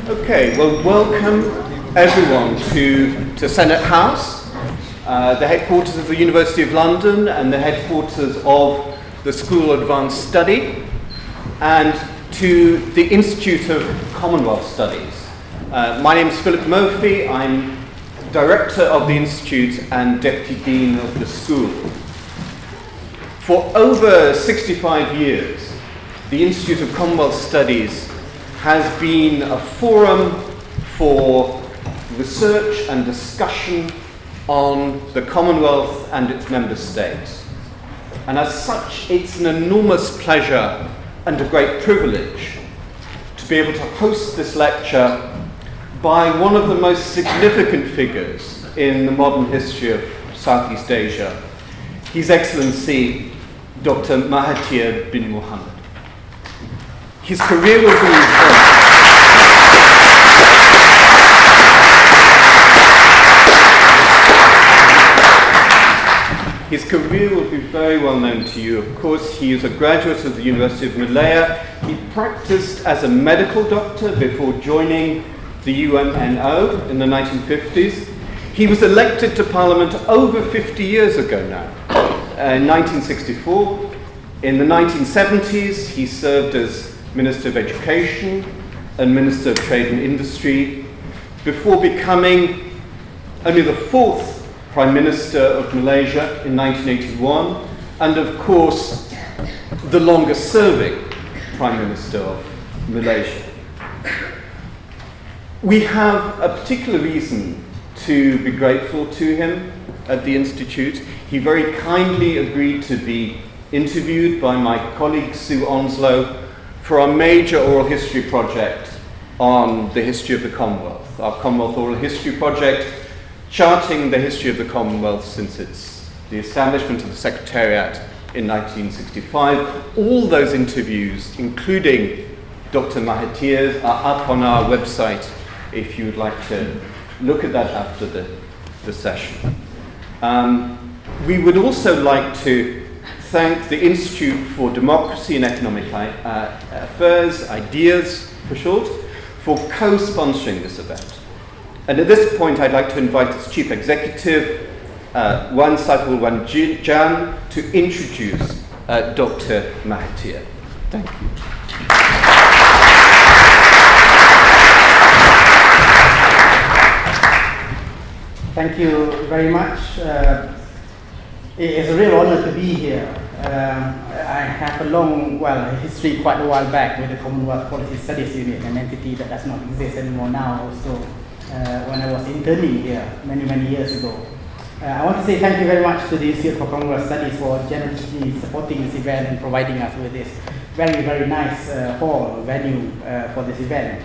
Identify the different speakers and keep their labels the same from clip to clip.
Speaker 1: Okay, well, welcome everyone to Senate House, the headquarters of the University of London and the headquarters of the School of Advanced Study, and to the Institute of Commonwealth Studies. My name is Philip Murphy. I'm Director of the Institute and Deputy Dean of the school. For over 65 years, the Institute of Commonwealth Studies has been a forum for research and discussion on the Commonwealth and its member states. And as such, it's an enormous pleasure and a great privilege to be able to host this lecture by one of the most significant figures in the modern history of Southeast Asia, His Excellency Dr. Mahathir bin Mohamad. His career will be very well known to you. Of course, he is a graduate of the University of Malaya. He practiced as a medical doctor before joining the UMNO in the 1950s. He was elected to Parliament over 50 years ago now, in 1964. In the 1970s, he served as Minister of Education and Minister of Trade and Industry before becoming only the fourth Prime Minister of Malaysia in 1981, and of course, the longest serving Prime Minister of Malaysia. We have a particular reason to be grateful to him at the Institute. He very kindly agreed to be interviewed by my colleague Sue Onslow for our major oral history project on the history of the Commonwealth, our Commonwealth Oral History Project, charting the history of the Commonwealth since the establishment of the Secretariat in 1965. All those interviews, including Dr. Mahathir's, are up on our website if you would like to look at that after the session. We would also like to thank the Institute for Democracy and Economic Affairs, IDEAS for short, for co-sponsoring this event. And at this point, I'd like to invite its Chief Executive, Saiful to introduce Dr. Mahathir. Thank you.
Speaker 2: Thank you very much. It is a real honor to be here. I have a long, history quite a while back with the Commonwealth Policy Studies Unit, an entity that does not exist anymore now, also when I was interning here many years ago. I want to say thank you very much to the Institute for Commonwealth Studies for generously supporting this event and providing us with this very nice venue for this event.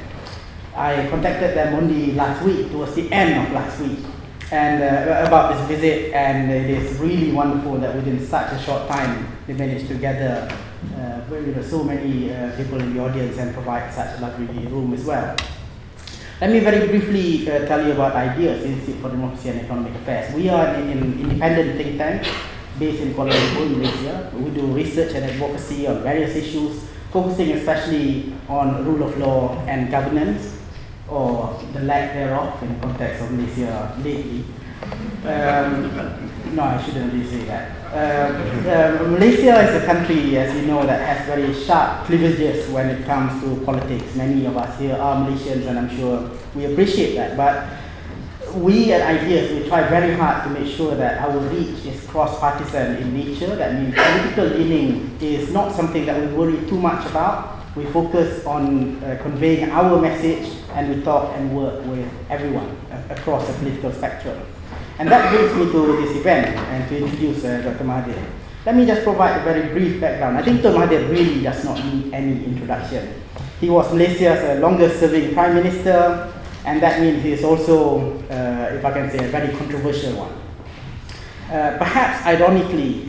Speaker 2: I contacted them only last week, towards the end of last week, and about this visit, and it is really wonderful that within such a short time they managed to gather so many people in the audience and provide such a lovely room as well. Let me very briefly tell you about IDEAS, Institute for Democracy and Economic Affairs. We are an independent think tank based in Kuala Lumpur, Malaysia. We do research and advocacy on various issues, focusing especially on rule of law and governance, or the lack thereof in the context of Malaysia lately. No, I shouldn't really say that. Malaysia is a country, as you know, that has very sharp cleavages when it comes to politics. Many of us here are Malaysians, and I'm sure we appreciate that. But we at IDEAS, we try very hard to make sure that our reach is cross-partisan in nature. That means political leaning is not something that we worry too much about. We focus on conveying our message, and we talk and work with everyone across the political spectrum. And that brings me to this event and to introduce Dr. Mahathir. Let me just provide a very brief background. I think Dr. Mahathir really does not need any introduction. He was Malaysia's longest serving Prime Minister, and that means he is also, if I can say, a very controversial one. Perhaps ironically,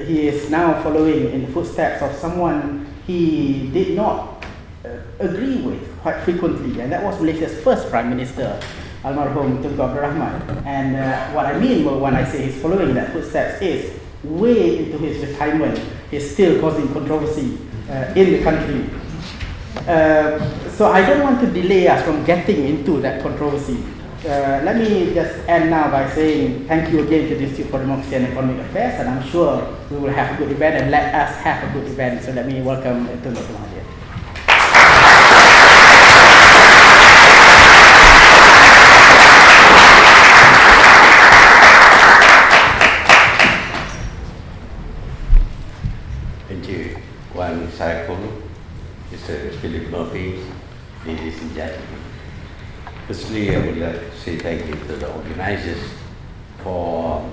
Speaker 2: he is now following in the footsteps of someone he did not agree with quite frequently, and that was Malaysia's first Prime Minister, Admrl-Gen. And what I mean when I say he's following that footsteps is way into his retirement, he's still causing controversy in the country. So I don't want to delay us from getting into that controversy. Let me just end now by saying thank you again to the Institute for Democracy and Economic Affairs, and I'm sure we will have a good event, and let us have a good event. So let me welcome Dr. Mahathir.
Speaker 3: Thank you, Wan Saiful, Mr. Philip Murphy, ladies and gentlemen. Firstly, I would like to say thank you to the organizers for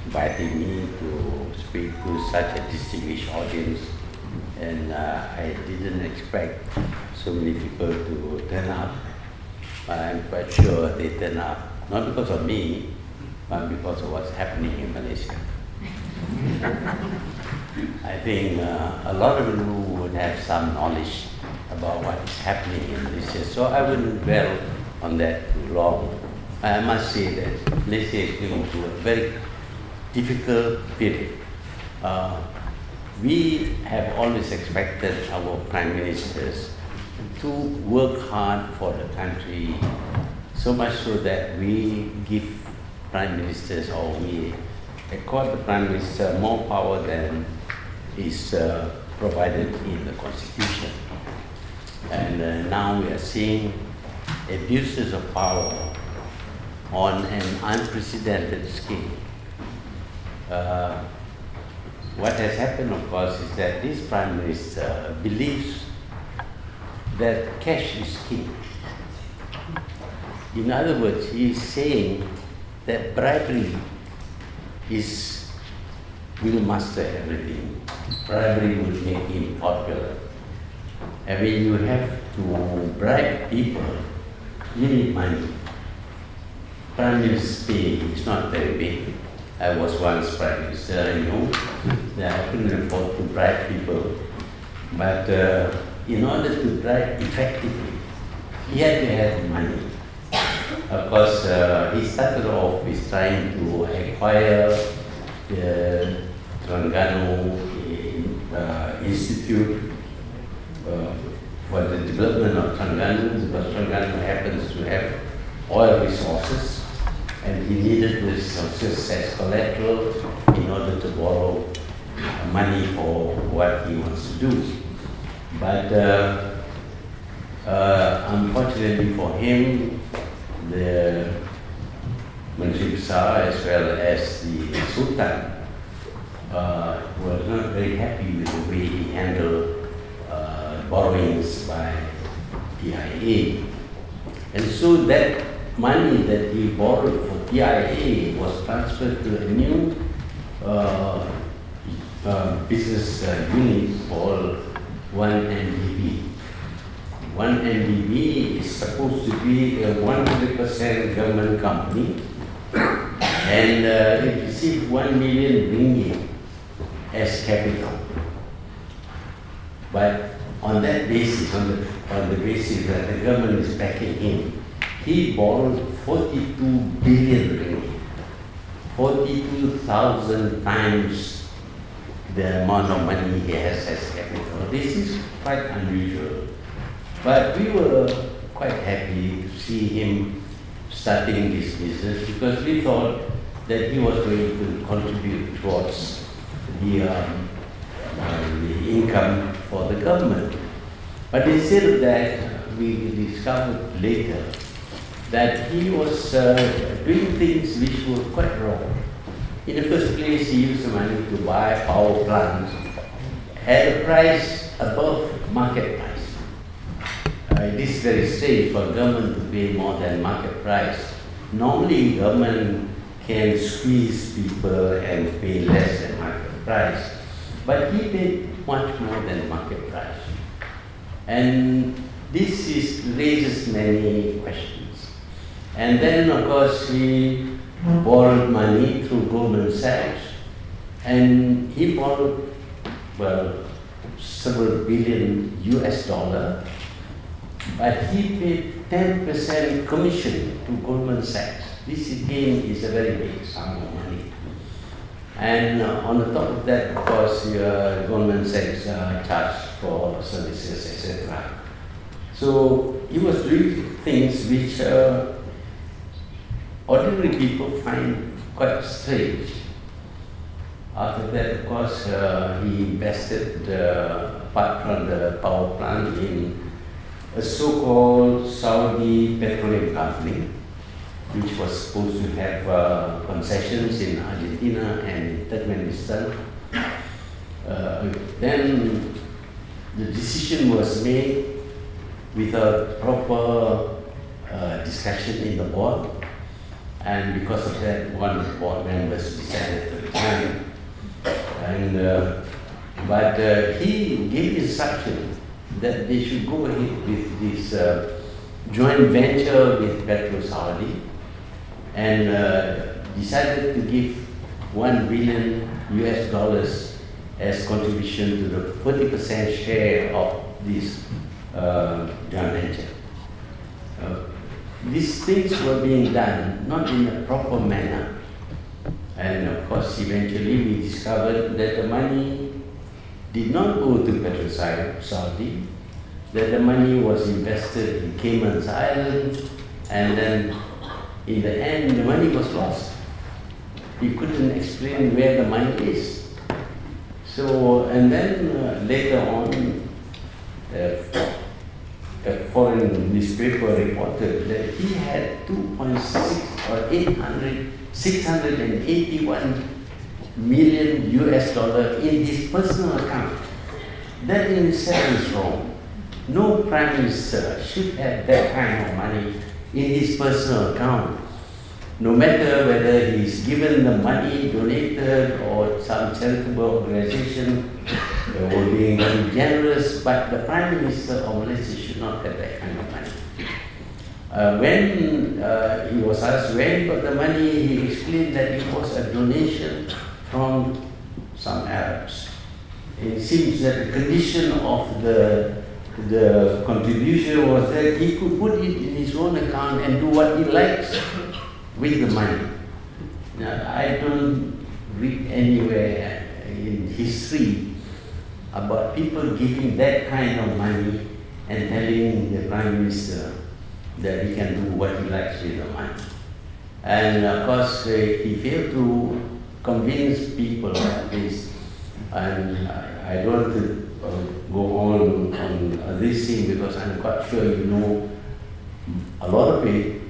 Speaker 3: inviting me to speak to such a distinguished audience. And I didn't expect so many people to turn up. I'm quite sure they turn up, not because of me, but because of what's happening in Malaysia. I think a lot of you would have some knowledge about what is happening in Malaysia, so I wouldn't dwell on that too long. I must say that Malaysia is going through a very difficult period. We have always expected our prime ministers to work hard for the country, so much so that we give prime ministers, or we accord the prime minister more power than is provided in the constitution. And now we are seeing abuses of power on an unprecedented scale. What has happened, of course, is that this prime minister believes that cash is king. In other words, he is saying that bribery will master everything. Bribery will make him popular. I mean, you have to bribe people, you need money. Prime minister's pay is not very big. I was once prime minister, I know that I couldn't afford to bribe people. But in order to bribe effectively, he had to have money. Of course, he started off with trying to acquire the Terengganu Institute for the development of Terengganu, because Terengganu happens to have oil resources, and he needed resources as collateral in order to borrow money for what he wants to do. But unfortunately for him, the Menteri Besar as well as the Sultan was not very happy with the way he handled borrowings by TIA. And so that money that he borrowed for TIA was transferred to a new business unit called 1MDB. 1MDB is supposed to be a 100% government company, and it received 1 million ringgit as capital. But on that basis, on the basis that the government is backing him, he borrowed 42 billion ringgit, 42,000 times the amount of money he has as capital. This is quite unusual. But we were quite happy to see him starting this business, because we thought that he was going to contribute towards the income for the government. But instead of that, we discovered later that he was doing things which were quite wrong. In the first place, he used the money to buy power plants at a price above market price. It is very strange for government to pay more than market price. Normally, government can squeeze people and pay less than market price. But he paid much more than market price. And this raises many questions. And then, of course, he borrowed money through Goldman Sachs. And he borrowed, well, several billion US dollar. But he paid 10% commission to Goldman Sachs. This again is a very big sum of money. And on the top of that, of course, Goldman Sachs charged for services, etc. So he was doing things which ordinary people find quite strange. After that, of course, he invested, apart from the power plant, in a so-called Saudi petroleum company, which was supposed to have concessions in Argentina and in Turkmenistan. Then the decision was made without proper discussion in the board, and because of that, one of the board members decided to resign. But he gave instruction that they should go ahead with this joint venture with Petro Saudi, and decided to give $1 billion as contribution to the 40% share of this joint venture. These things were being done not in a proper manner. And of course, eventually we discovered that the money did not go to Petro Saudi, that the money was invested in Cayman Islands, and then in the end the money was lost. He couldn't explain where the money is. So, and then later on, a foreign newspaper reported that he had 681 million in his personal account. That in itself is wrong. No prime minister should have that kind of money in his personal account. No matter whether he's given the money, donated, or some charitable organization, or being very generous, but the Prime Minister of Malaysia should not have that kind of money. When he was asked where he got the money, he explained that it was a donation from some Arabs. It seems that the condition of the contribution was that he could put it in his own account and do what he likes with the money. Now, I don't read anywhere in history about people giving that kind of money and telling the Prime Minister that he can do what he likes with the money. And of course, he failed to convince people of this. And I don't want to go on this thing because I'm quite sure you know a lot of it.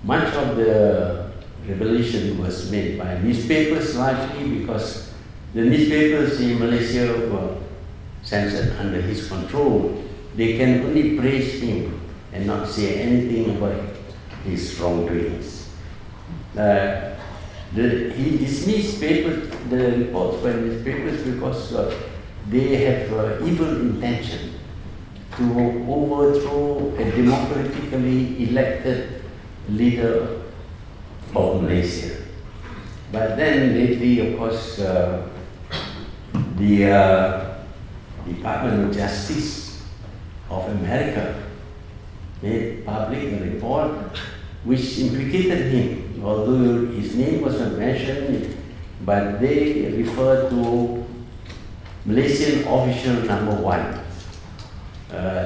Speaker 3: Much of the revelation was made by newspapers largely because the newspapers in Malaysia were censored under his control. They can only praise him and not say anything about his wrongdoings. He dismissed the reports by newspapers because they have evil intention to overthrow a democratically elected leader of Malaysia. But then lately, of course, the Department of Justice of America made public a report which implicated him, although his name wasn't mentioned, but they referred to Malaysian official number 1.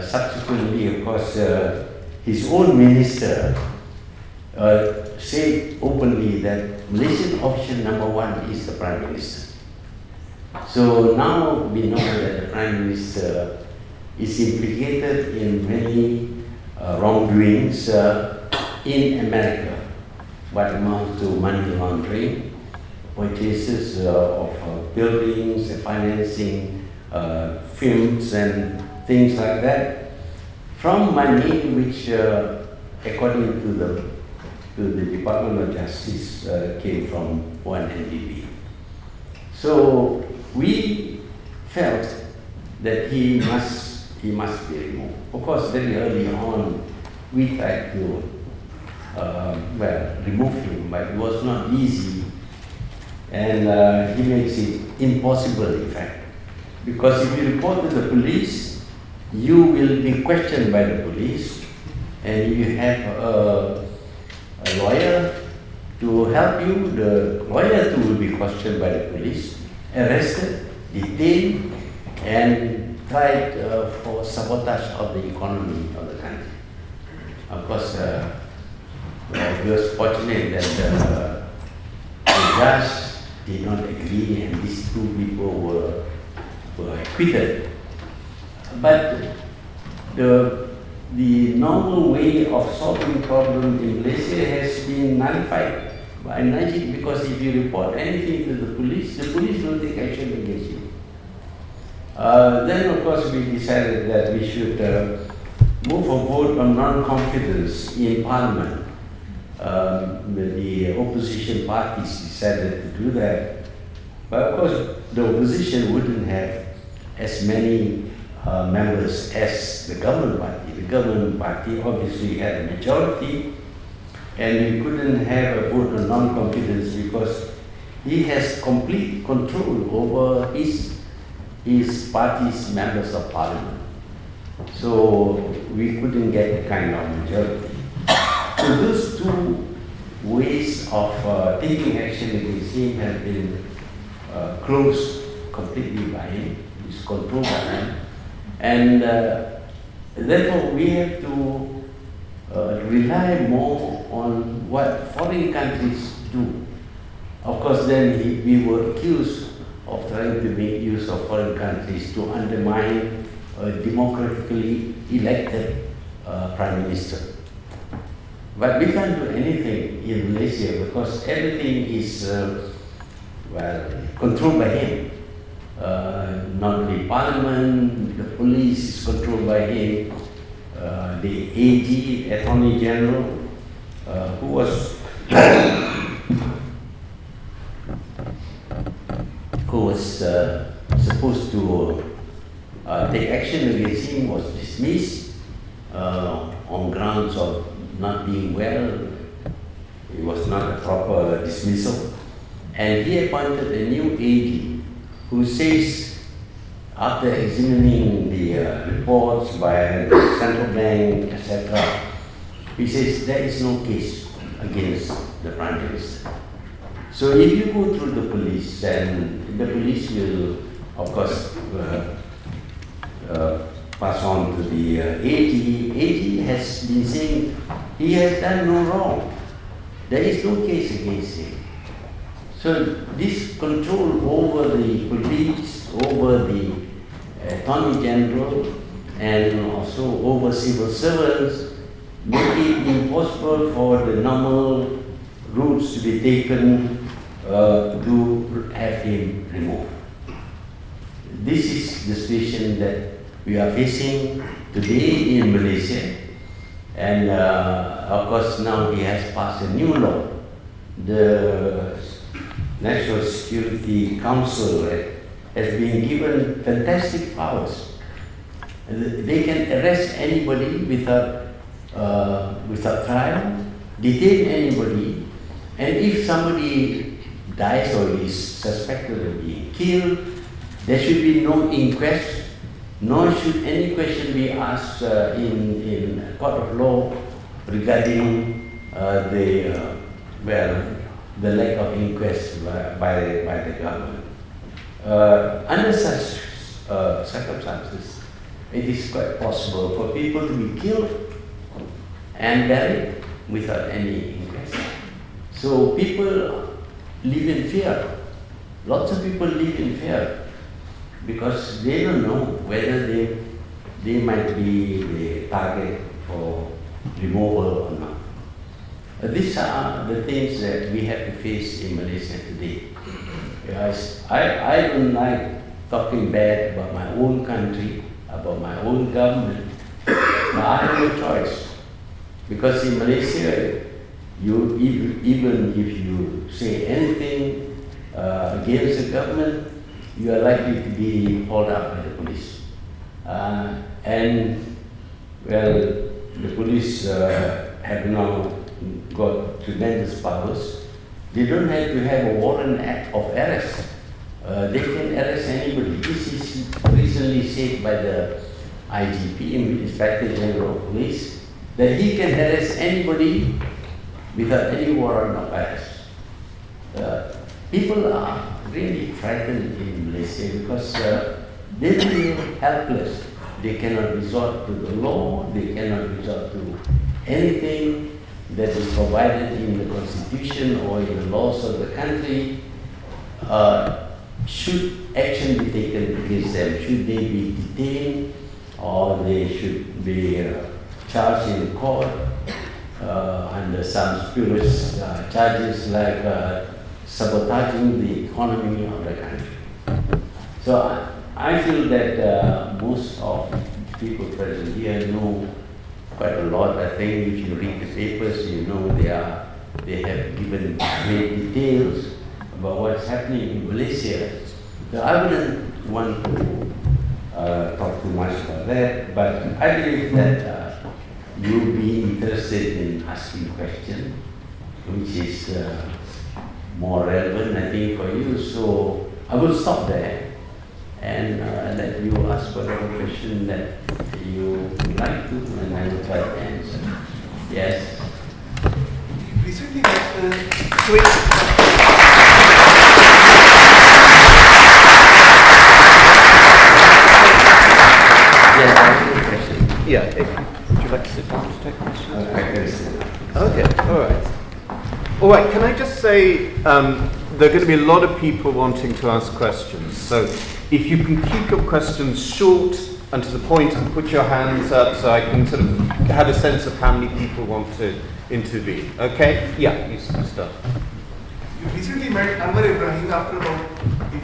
Speaker 3: Subsequently, of course, his own minister said openly that Malaysian official number 1 is the Prime Minister. So now we know that the Prime Minister is implicated in many wrongdoings in America, what amounts to money laundering, purchases of buildings, financing films and things like that, from money which, according to the Department of Justice, came from one NDP. So we felt that he must be removed. Of course, very early on, we tried to remove him, but it was not easy, and he makes it impossible, in fact, because if you report to the police, you will be questioned by the police, and you have a lawyer to help you. The lawyer too will be questioned by the police, arrested, detained, and tried for sabotage of the economy of the country. Of course, we were fortunate that the judge did not agree and these two people were acquitted. But the normal way of solving problems in Malaysia has been nullified by Najib, because if you report anything to the police don't take action against you. Then of course we decided that we should move a vote on non-confidence in Parliament. The opposition parties decided to do that. But of course the opposition wouldn't have as many members as the government party. The government party obviously had a majority, and we couldn't have a vote on non-confidence because he has complete control over his party's members of parliament. So we couldn't get the kind of majority. So those two ways of taking action against him have been closed completely by him. It's controlled by him. And therefore we have to rely more on what foreign countries do. Of course then we were accused of trying to make use of foreign countries to undermine a democratically elected Prime Minister. But we can't do anything in Malaysia because everything is controlled by him. Not the parliament, the police is controlled by him, the AG, Attorney General, who was supposed to take action against him, was dismissed on grounds of not being well. It was not a proper dismissal. And he appointed a new AG who says, after examining the reports by the central bank, etc., he says there is no case against the Prime Minister. So if you go through the police, then the police will, of course, pass on to the AG. AG has been saying he has done no wrong. There is no case against him. So this control over the police, over the Attorney General, and also over civil servants, make it impossible for the normal routes to be taken to have him removed. This is the situation that we are facing today in Malaysia, and of course now he has passed a new law. The National Security Council has been given fantastic powers. They can arrest anybody without trial, detain anybody, and if somebody dies or is suspected of being killed, there should be no inquest, nor should any question be asked in a court of law regarding the lack of inquest by the government. Under such circumstances, it is quite possible for people to be killed and buried without any inquest. So people live in fear. Lots of people live in fear because they don't know whether they might be the target for removal or not. These are the things that we have to face in Malaysia today. Yes, I don't like talking bad about my own country, about my own government, but I have no choice. Because in Malaysia, even if you say anything against the government, you are likely to be hauled up by the police. And the police have now got tremendous powers. They don't have to have a warrant of arrest. They can arrest anybody. This is recently said by the IGP, Inspector General of Police, that he can arrest anybody without any warrant of arrest. People are really frightened in Malaysia because they feel helpless. They cannot resort to the law, they cannot resort to anything that is provided in the constitution or in the laws of the country. Should action be taken against them? Should they be detained, or they should be charged in court under some spurious charges like sabotaging the economy of the country? So I feel that most of the people present here know quite a lot. I think if you read the papers, you know they have given great details about what's happening in Malaysia. So I wouldn't want to talk too much about that, but I believe that you'll be interested in asking questions, which is more relevant, I think, for you. So I will stop there and let you ask whatever question that you would like to, and I will try to answer. Yes?
Speaker 1: Recently, yeah, would you like to sit down to take questions?
Speaker 3: I can sit down.
Speaker 1: Okay, all right. All right, can I just say, there are going to be a lot of people wanting to ask questions. So if you can keep your questions short and to the point and put your hands up so I can sort of have a sense of how many people want to intervene. Okay? Yeah, you start.
Speaker 4: You recently met Anwar Ibrahim after about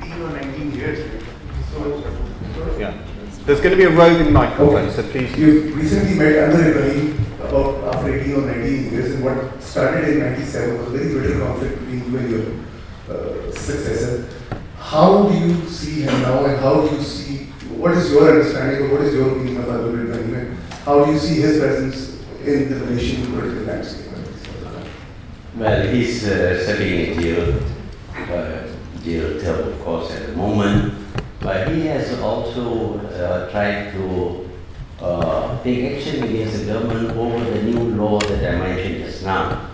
Speaker 4: 18 or 19 years. So
Speaker 1: yeah. There's going to be a roving microphone, so please.
Speaker 4: You recently met Anwar Ibrahim about after 18 or 19 years, and what started in 97 was a very bitter conflict between you and your successor. How do you see him now, and how do you see, what is your understanding, or what is your opinion of Anwar Ibrahim, and how do you see his presence in the Malaysian political landscape?
Speaker 3: Well, he's serving a jail term, of course, at the moment. But he has also tried to take action against the government over the new law that I mentioned just now.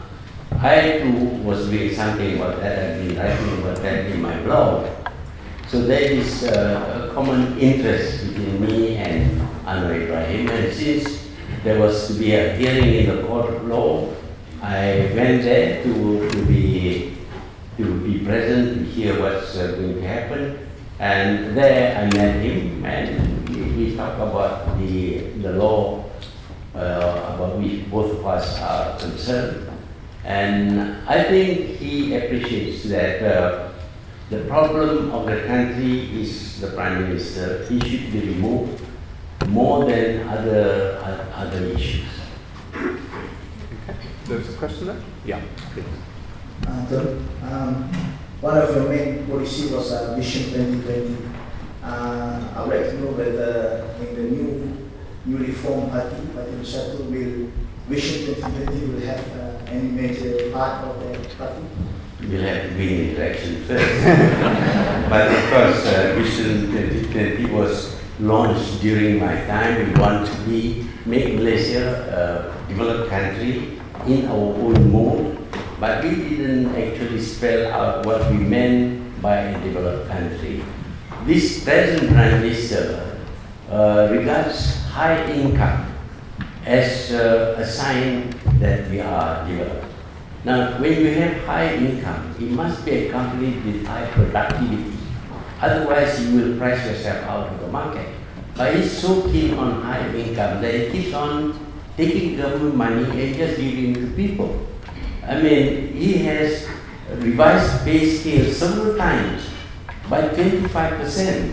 Speaker 3: I too was doing something about that. I've been writing about that in my blog. So there is a common interest between me and Anwar Ibrahim. And since there was to be a hearing in the court of law, I went there to be present, to hear what's going to happen. And there I met him, and we talked about the law about which both of us are concerned. And I think he appreciates that the problem of the country is the Prime Minister. He should be removed more than other issues.
Speaker 1: Okay. There's a question there? Yeah, please.
Speaker 5: One of your main policy was Vision 2020. I would like to know whether in the newly formed party, Mahathir Mohamad, will Vision 2020 will have any major part of the party?
Speaker 3: We'll have to win the election first. But of course, Vision 2020 was launched during my time. We want to make Malaysia a developed country in our own mode. But we didn't actually spell out what we meant by a developed country. This present Prime Minister regards high income as a sign that we are developed. Now, when you have high income, it must be accompanied with high productivity. Otherwise, you will price yourself out of the market. But he's so keen on high income that he keeps on taking government money and just giving it to people. I mean, he has revised pay scale several times by 25%.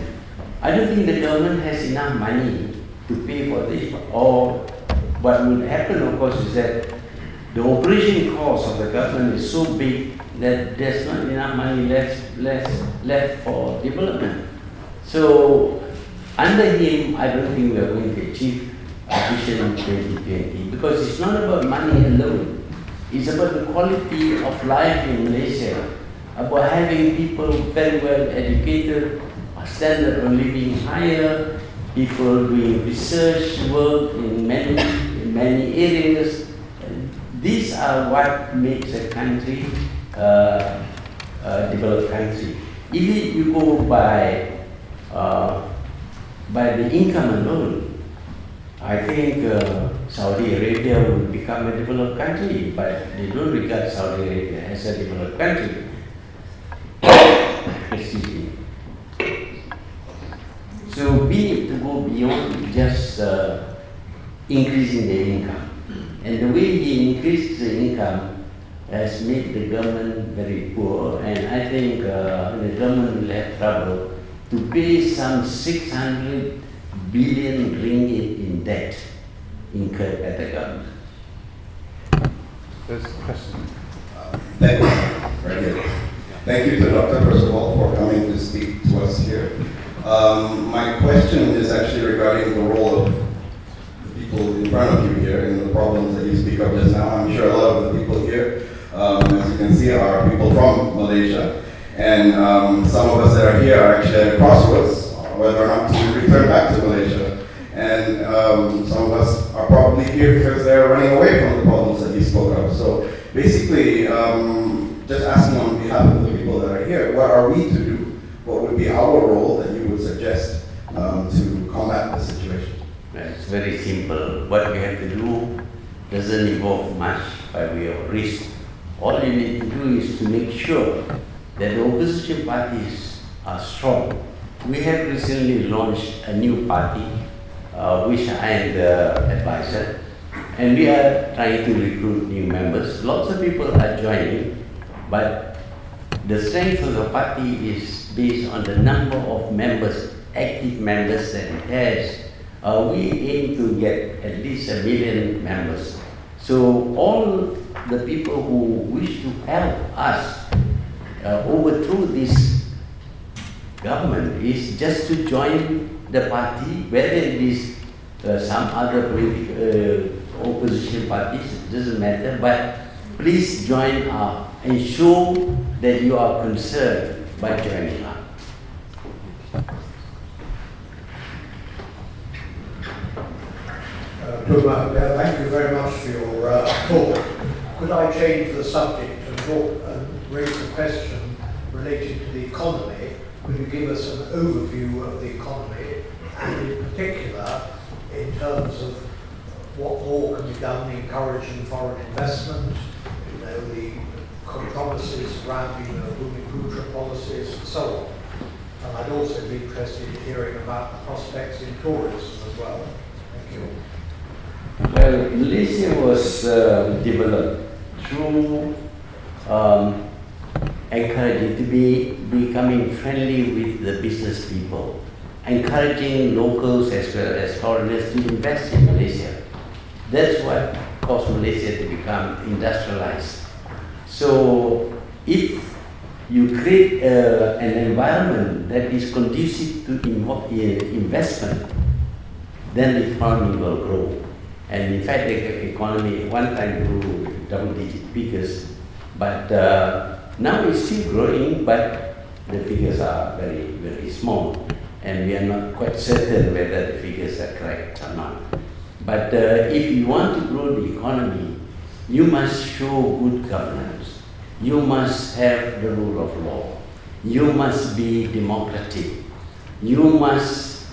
Speaker 3: I don't think the government has enough money to pay for this. Or what will happen, of course, is that the operation cost of the government is so big that there's not enough money left for development. So under him, I don't think we are going to achieve Vision 2020, because it's not about money alone. It's about the quality of life in Malaysia, about having people very well educated, standard of living higher, people doing research work in many areas. These are what makes a country a developed country. If you go by by the income alone, I think Saudi Arabia will become a developed country, but they don't regard Saudi Arabia as a developed country. Excuse me. So we need to go beyond just increasing the income. And the way he increased the income has made the government very poor, and I think the government will have trouble to pay some 600 billion ringgit in debt incurred by the government.
Speaker 1: There's a question.
Speaker 6: Thank you. Right here. Thank you to the doctor, first of all, for coming to speak to us here. My question is actually regarding the role of the people in front of you here and the problems that you speak of just now. I'm sure a lot of the people here, as you can see, are people from Malaysia. And some of us that are here are actually at a crossroads, whether or not to return back to Malaysia. And some of us are probably here because they're running away from the problems that you spoke of. So basically, just asking on behalf of the people that are here, what are we to do? What would be our role that you would suggest to combat the situation?
Speaker 3: It's very simple. What we have to do doesn't involve much by way of risk. All you need to do is to make sure that the opposition parties are strong. We have recently launched a new party, which I am the advisor, and we are trying to recruit new members. Lots of people are joining, but the strength of the party is based on the number of members, active members that it has. We aim to get at least 1 million members. So all the people who wish to help us overthrow this government is just to join the party, whether it is some other opposition parties, it doesn't matter, but please join up and show that you are concerned by joining up.
Speaker 7: Thank you very much for your talk. Could I change the subject and raise a question related to the economy? Could you give us an overview of the economy, and in particular, in terms of what more can be done encouraging foreign investment, you know, the controversies surrounding Bhumi-Putra policies and so on. And I'd also be interested in hearing about the prospects in tourism as well. Thank you.
Speaker 3: Well, Malaysia was developed through encouraging to be becoming friendly with the business people, encouraging locals as well as foreigners to invest in Malaysia. That's what caused Malaysia to become industrialized. So if you create an environment that is conducive to investment, then the economy will grow. And in fact, the economy one time grew double-digit figures, but now it's still growing, but the figures are very, very small, and we are not quite certain whether the figures are correct or not. But if you want to grow the economy, you must show good governance. You must have the rule of law. You must be democratic. You must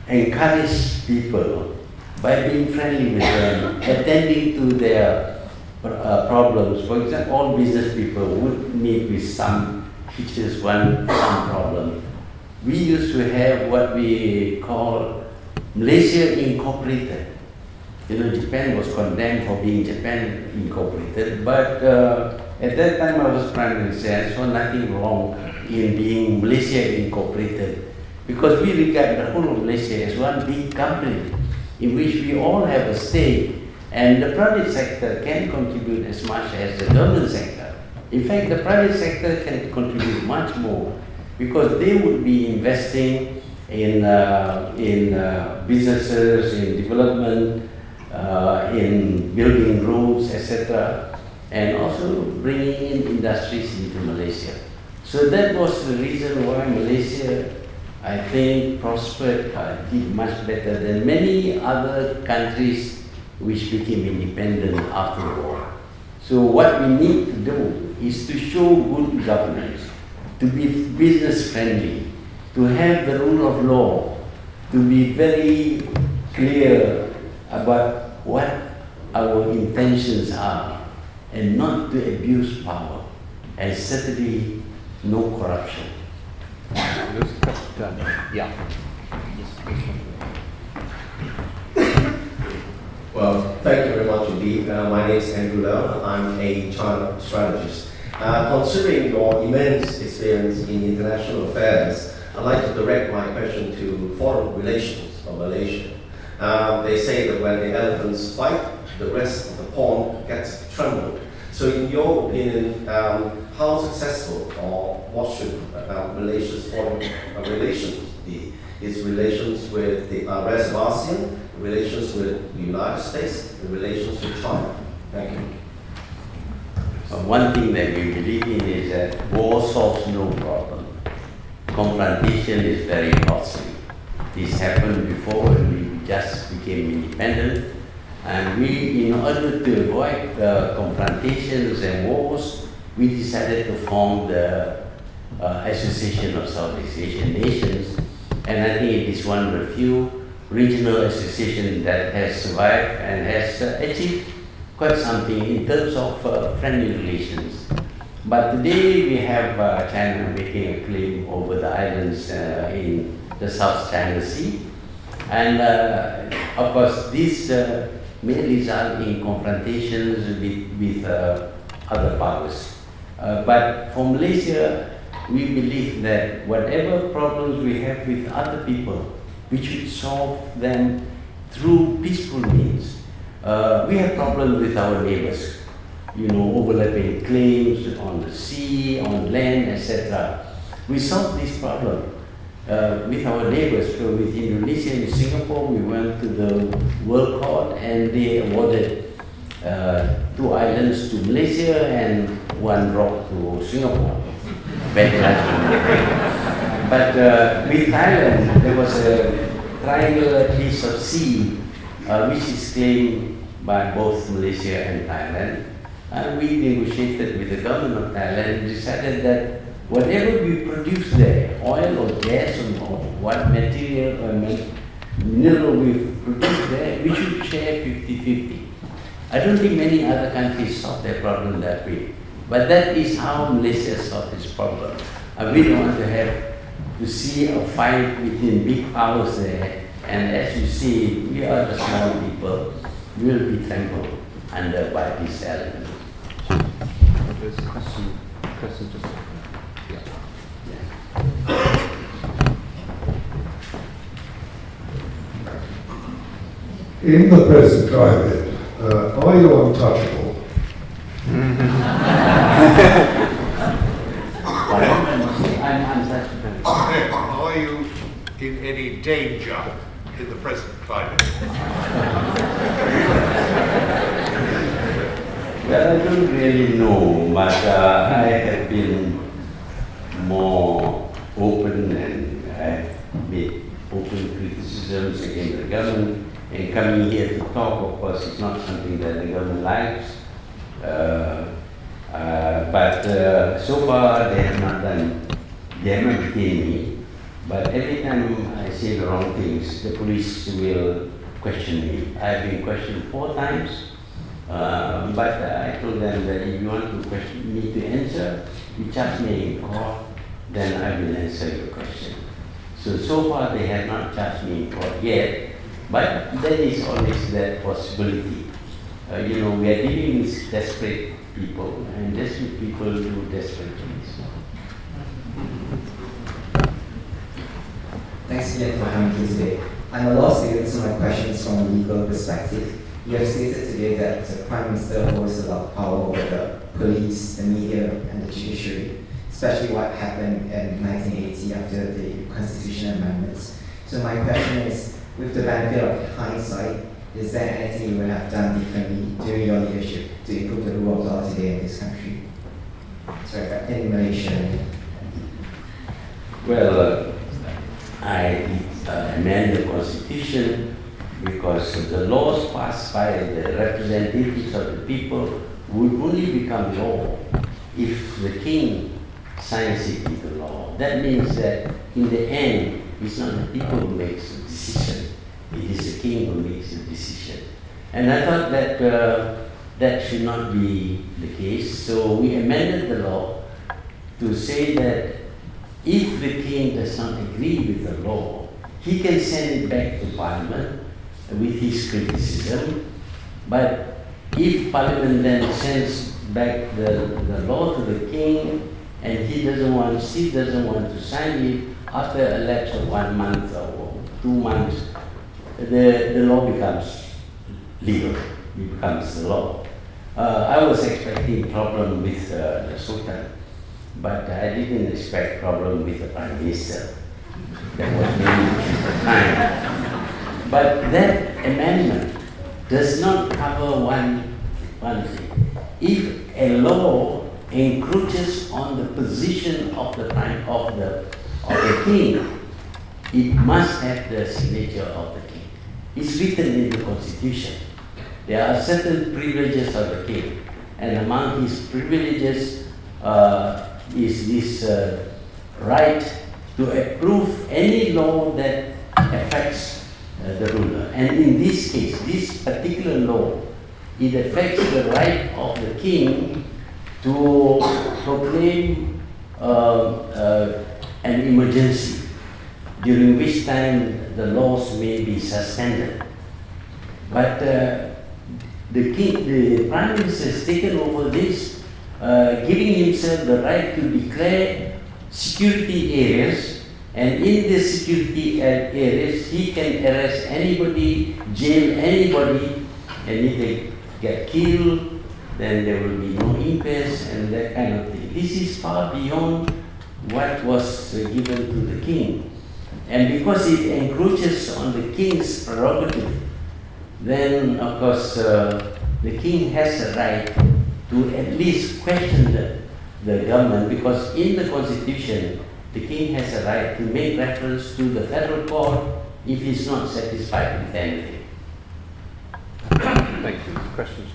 Speaker 3: encourage people by being friendly with them, attending to their problems. For example, all business people would meet with some features, some problem. We used to have what we call Malaysia Incorporated. You know, Japan was condemned for being Japan Incorporated, but at that time I was Prime Minister, I saw nothing wrong in being Malaysia Incorporated, because we regard the whole of Malaysia as one big company in which we all have a stake, and the private sector can contribute as much as the government sector. In fact, the private sector can contribute much more, because they would be investing in businesses, in development, in building roads, etc., and also bringing in industries into Malaysia. So that was the reason why Malaysia, I think, prospered, did much better than many other countries which became independent after the war. So what we need to do is to show good governance, to be business friendly, to have the rule of law, to be very clear about what our intentions are and not to abuse power, and certainly no corruption.
Speaker 1: Yeah.
Speaker 8: Well, thank you very much indeed. My name is Admrl-Gen. I'm a China strategist. Considering your immense experience in international affairs, I'd like to direct my question to foreign relations of Malaysia. They say that when the elephants fight, the rest of the pond gets trembled. So in your opinion, how successful or what should Malaysia's foreign relations be? Its relations with the rest of ASEAN, relations with the United States, and relations with China? Thank you.
Speaker 3: One thing that we believe in is that war solves no problem. Confrontation is very costly. This happened before when we just became independent, and we, in order to avoid confrontations and wars, we decided to form the Association of Southeast Asian Nations, and I think it is one of the few regional associations that has survived and has achieved quite something in terms of friendly relations. But today we have China making a claim over the islands in the South China Sea, and of course this may result in confrontations with other powers. But for Malaysia, we believe that whatever problems we have with other people, we should solve them through peaceful means. We have problems with our neighbors, overlapping claims on the sea, on land, etc. We solve this problem with our neighbors. So with Indonesia and Singapore, we went to the World Court and they awarded 2 islands to Malaysia and 1 rock to Singapore. But with Thailand, there was a triangular piece of sea which is claimed by both Malaysia and Thailand. And we negotiated with the government of Thailand and decided that whatever we produce there, oil or gas or what material or mineral we produce there, we should share 50-50. I don't think many other countries solve their problem that way. But that is how Malaysia solved its problem. And we don't want to have to see a fight between big powers there. And as you see, we are the small people, we will be trampled under by this element.
Speaker 1: There's a question just
Speaker 4: In the present climate, are you untouchable?
Speaker 3: I'm untouchable.
Speaker 7: Are you in any danger in the present climate?
Speaker 3: Well, I don't really know, but I have been more open and I have made open criticisms against the government. And coming here to talk, of course, is not something that the government likes. But so far they have not detained me. But every time I say the wrong things, the police will question me. I've been questioned 4 times, but I told them that if you want to question me to answer, you charge me in court, then I will answer your question. So far they have not charged me in court yet, but there is always that possibility. We are dealing with desperate people, and desperate people do desperate things.
Speaker 9: Thanks again for having me today. I'm a law student, so my question is from a legal perspective. You have stated today that the Prime Minister holds a lot of power over the police, the media, and the judiciary, especially what happened in 1980 after the constitutional amendments. So my question is, with the benefit of hindsight, is there anything you would have done differently during your leadership to improve the rule of law today in this country? Sorry, in Malaysia.
Speaker 3: Well, I amend the constitution because the laws passed by the representatives of the people would only become law if the king signs it into law. That means that in the end, It's not the people who makes the decision. It is the king who makes the decision. And I thought that that should not be the case. So we amended the law to say that if the king does not agree with the law, he can send it back to Parliament with his criticism. But if Parliament then sends back the law to the king and he still doesn't want to sign it, after a lapse of 1 month or 2 months, the law becomes legal, it becomes the law. I was expecting problem with the Sultan, but I didn't expect problem with the Prime Minister. That was maybe at the time. But that amendment does not cover one thing. If a law encroaches on the position of the king, it must have the signature of the king. It's written in the Constitution. There are certain privileges of the king, and among his privileges is this right to approve any law that affects the ruler. And in this case, this particular law, it affects the right of the king to proclaim an emergency, during which time the laws may be suspended. But the Prime Minister has taken over this, giving himself the right to declare security areas, and in the security areas he can arrest anybody, jail anybody, and if they get killed, then there will be no inquest and that kind of thing. This is far beyond what was given to the king. And because it encroaches on the king's prerogative, then of course the king has a right to at least question the government, because in the Constitution, the king has a right to make reference to the federal court if he's not satisfied with anything.
Speaker 1: Thank you. Questions?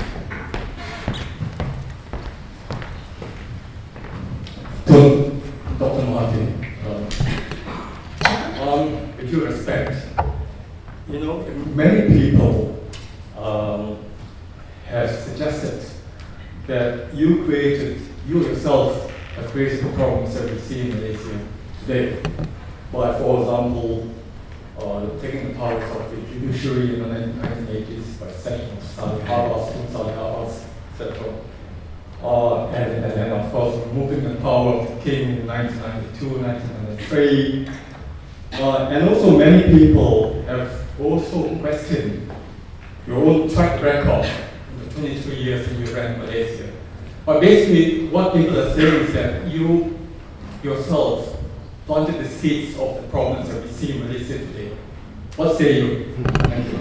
Speaker 10: To Dr. Mahathir, with due respect, many people have suggested that you yourself have created the problems that we see in Malaysia today by, for example, taking the powers of the judiciary in the 1980s by setting up Salih etc. And then, of course, removing the power of the king in 1992, 1993. And also many people have also questioned your own track record in the 23 years that you ran Malaysia. But basically, what people are saying is that you yourself planted the seeds of the problems that we see in Malaysia today. What say you? Thank you.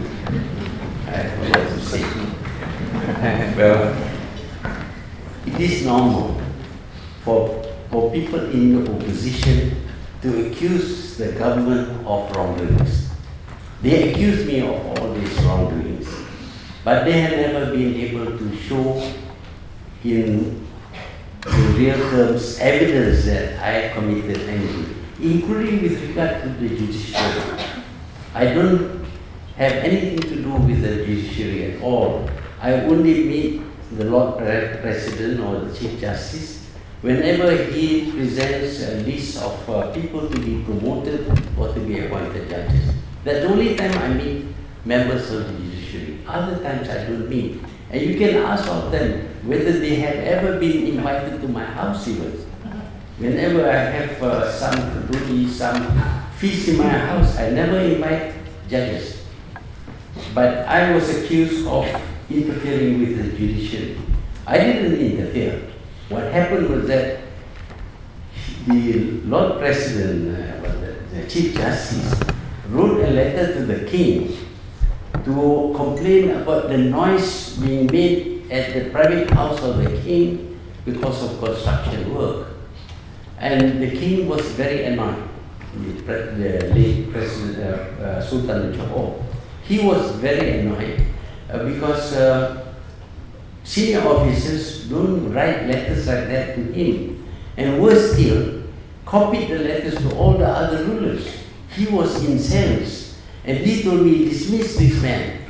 Speaker 3: Well, it is normal for people in the opposition to accuse the government of wrongdoings. They accuse me of all these wrongdoings, but they have never been able to show in real terms evidence that I committed anything, including with regard to the judiciary. I don't have anything to do with the judiciary at all. I only meet the Lord President or the Chief Justice whenever he presents a list of people to be promoted or to be appointed judges. That's the only time I meet members of the judiciary. Other times I don't meet. And you can ask of them whether they have ever been invited to my house even. Whenever I have some feast in my house, I never invite judges. But I was accused of interfering with the judiciary. I didn't interfere. What happened was that the Lord President, the Chief Justice, wrote a letter to the King to complain about the noise being made at the private house of the King because of construction work. And the King was very annoyed, the late President Sultan Johor. He was very annoyed because senior officers don't write letters like that to him. And worse still, copied the letters to all the other rulers. He was incensed, and he told me, dismiss this man.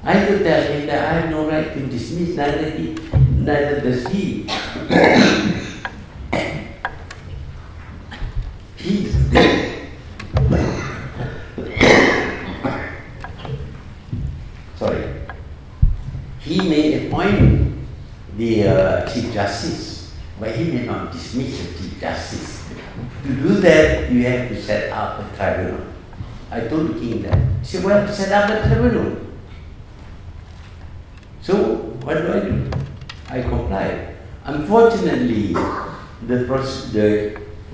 Speaker 3: I could tell him that I have no right to dismiss, neither does he. He may appoint the Chief Justice, but he may not dismiss the Chief Justice. To do that, you have to set up a tribunal. I told the king that. He said, well, set up a tribunal. So, what do? I complied. Unfortunately, the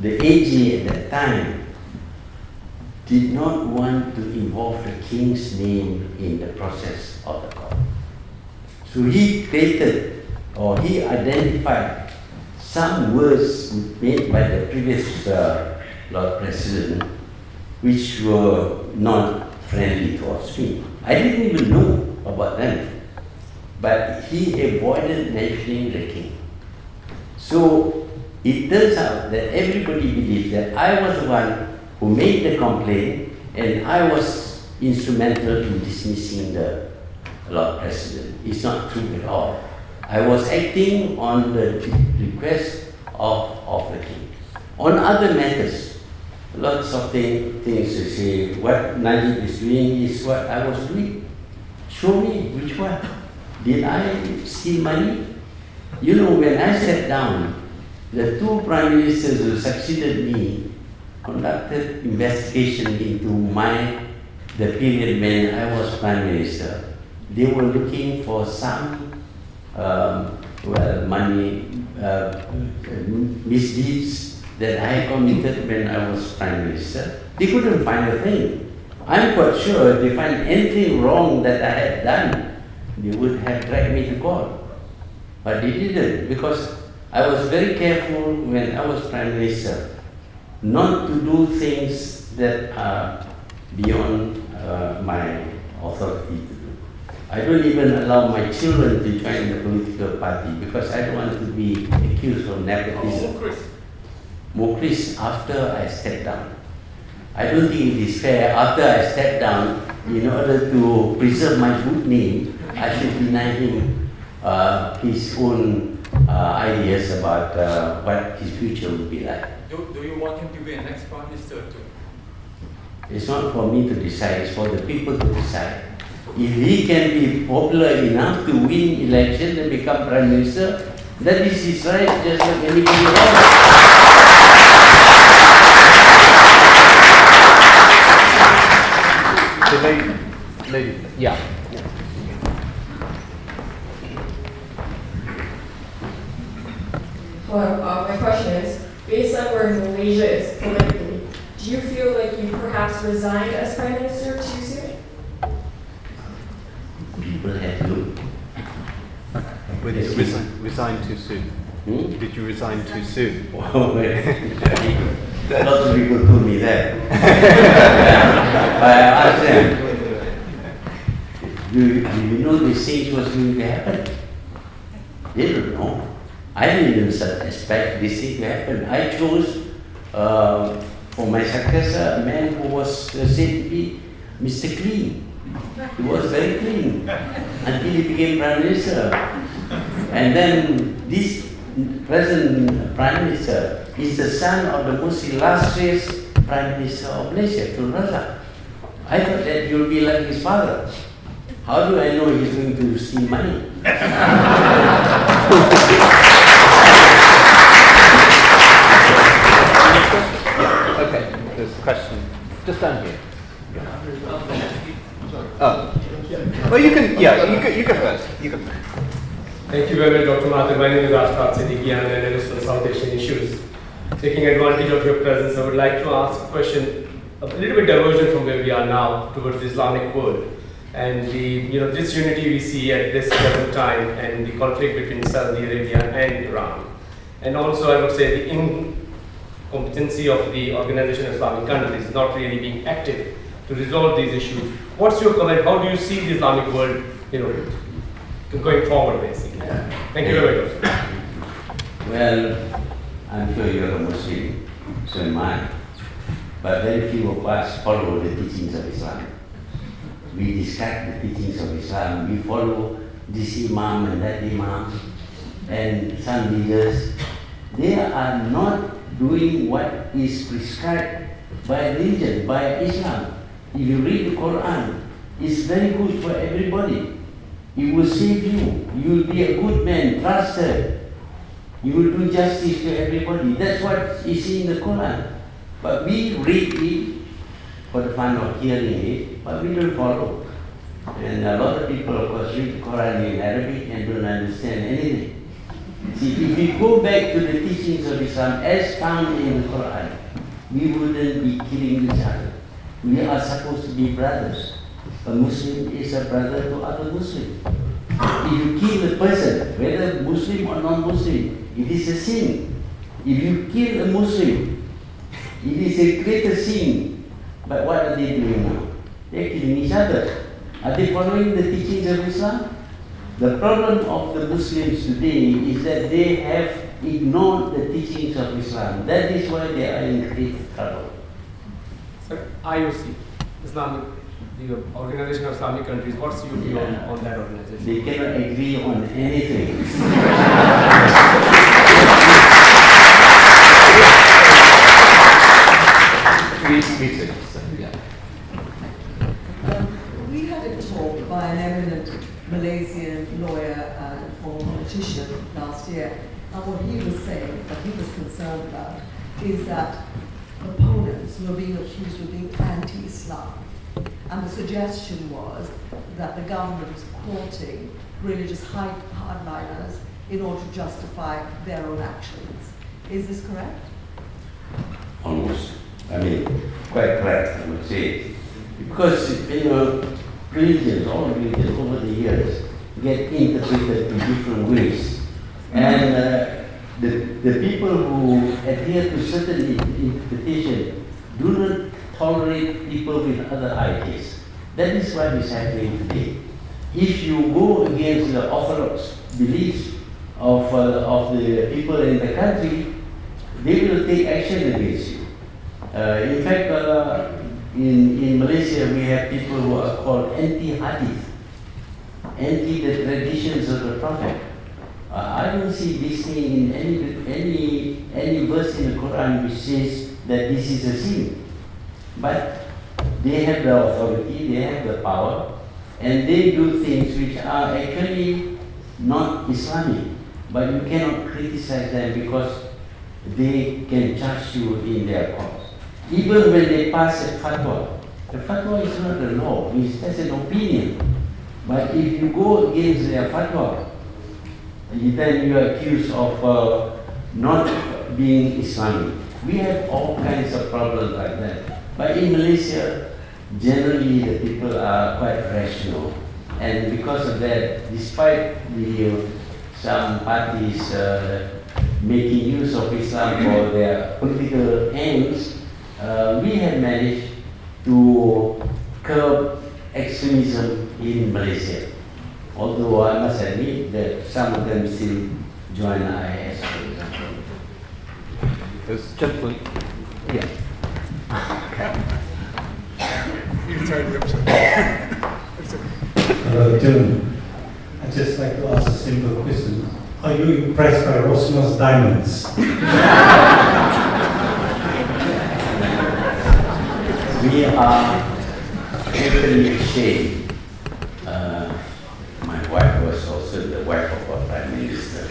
Speaker 3: AG at that time did not want to involve the king's name in the process of the court. So he created, or he identified some words made by the previous Lord President, which were not friendly towards me. I didn't even know about them, but he avoided mentioning the king. So it turns out that everybody believes that I was the one who made the complaint, and I was instrumental in dismissing the Lord President. It's not true at all. I was acting on the request of the king. On other matters, lots of things to say, what Najib is doing is what I was doing. Show me which one. Did I steal money? You know, when I sat down, the two prime ministers who succeeded me conducted investigation into the period when I was prime minister. They were looking for some money misdeeds that I committed when I was prime minister. They couldn't find a thing. I'm quite sure if they find anything wrong that I had done, they would have dragged me to court. But they didn't, because I was very careful when I was prime minister not to do things that are beyond my authority to do. I don't even allow my children to join the political party because I don't want to be accused of nepotism. Mokris, after I stepped down. I don't think it is fair, after I stepped down, in order to preserve my good name, I should deny him his own ideas about what his future would be like.
Speaker 10: Do you want him to be an next prime minister too?
Speaker 3: It's not for me to decide, it's for the people to decide. If he can be popular enough to win election and become prime minister, that is his right, just like anybody else.
Speaker 1: Lady, yeah.
Speaker 11: Well, my question is, based on where Malaysia is politically, do you feel like you perhaps resigned as Prime Minister too soon?
Speaker 3: People have to.
Speaker 1: Did you resign too soon? Did you resign too soon?
Speaker 3: Lots of people told me that. But I asked them, do you know this thing was going to happen? They don't know. I didn't even expect this thing to happen. I chose for my successor a man who was said to be Mr. Clean. He was very clean until he became Prime Minister. And then this present Prime Minister is the son of the most illustrious Prime Minister of Malaysia, Tun Razak. I thought that he would be like his father. How do I know he's going to steal money?
Speaker 1: Okay, there's a question just down here. Oh. Well, you can, yeah, you go first. You go first.
Speaker 12: Thank you very much, Dr. Mahathir. My name is Ashfaq Siddiqui. I'm an analyst on South Asian issues. Taking advantage of your presence, I would like to ask a question a little bit divergent from where we are now towards the Islamic world and this unity we see at this present time and the conflict between Saudi Arabia and Iran. And also, I would say the incompetency of the Organization of Islamic Countries not really being active to resolve these issues. What's your comment? How do you see the Islamic world, going forward, basically? Thank you very much.
Speaker 3: Well, I'm sure you're a Muslim, so am I. but very few of us follow the teachings of Islam. We discard the teachings of Islam. We follow this Imam and that Imam and some leaders. They are not doing what is prescribed by religion, by Islam. If you read the Quran, it's very good for everybody. It will save you. You will be a good man, trusted. You will do justice to everybody. That's what is in the Quran. But we read it for the fun of hearing it, but we don't follow. And a lot of people, of course, read the Quran in Arabic and don't understand anything. See, if we go back to the teachings of Islam as found in the Quran, we wouldn't be killing each other. We are supposed to be brothers. A Muslim is a brother to other Muslim. If you kill a person, whether Muslim or non-Muslim, it is a sin. If you kill a Muslim, it is a greater sin. But what are they doing now? They are killing each other. Are they following the teachings of Islam? The problem of the Muslims today is that they have ignored the teachings of Islam. That is why they are in great trouble.
Speaker 12: Sir, IOC, Islamic, the Organization of Islamic Countries, what's your view on that organization?
Speaker 3: They cannot agree on anything.
Speaker 13: We had a talk by an eminent Malaysian lawyer and former politician last year, and what he was saying, what he was concerned about, is that opponents were being accused of being anti-Islam. And the suggestion was that the government was courting religious hardliners in order to justify their own actions. Is this correct?
Speaker 3: Almost. I mean, quite correct, I would say. Because, religions, all religions over the years get interpreted in different ways. And the people who adhere to certain interpretation do not tolerate people with other ideas. That is what is happening today. If you go against the orthodox beliefs of the people in the country, they will take action against you. In fact, in Malaysia, we have people who are called anti-hadith, anti the traditions of the Prophet. I don't see this thing in any verse in the Quran which says that this is a sin. But they have the authority, they have the power, and they do things which are actually not Islamic. But you cannot criticize them because they can charge you in their cause. Even when they pass a fatwa, the fatwa is not a law, it's just an opinion. But if you go against their fatwa, then you are accused of not being Islamic. We have all kinds of problems like that. But in Malaysia, generally the people are quite rational. And because of that, despite some parties making use of Islam for their political aims, we have managed to curb extremism in Malaysia. Although I must admit that some of them still join IS, for example.
Speaker 1: This gentleman. Yeah.
Speaker 14: Gentlemen, I'd just like to ask a simple question. Are you impressed by Rosmah's diamonds?
Speaker 3: We are really ashamed. My wife was also the wife of our Prime Minister.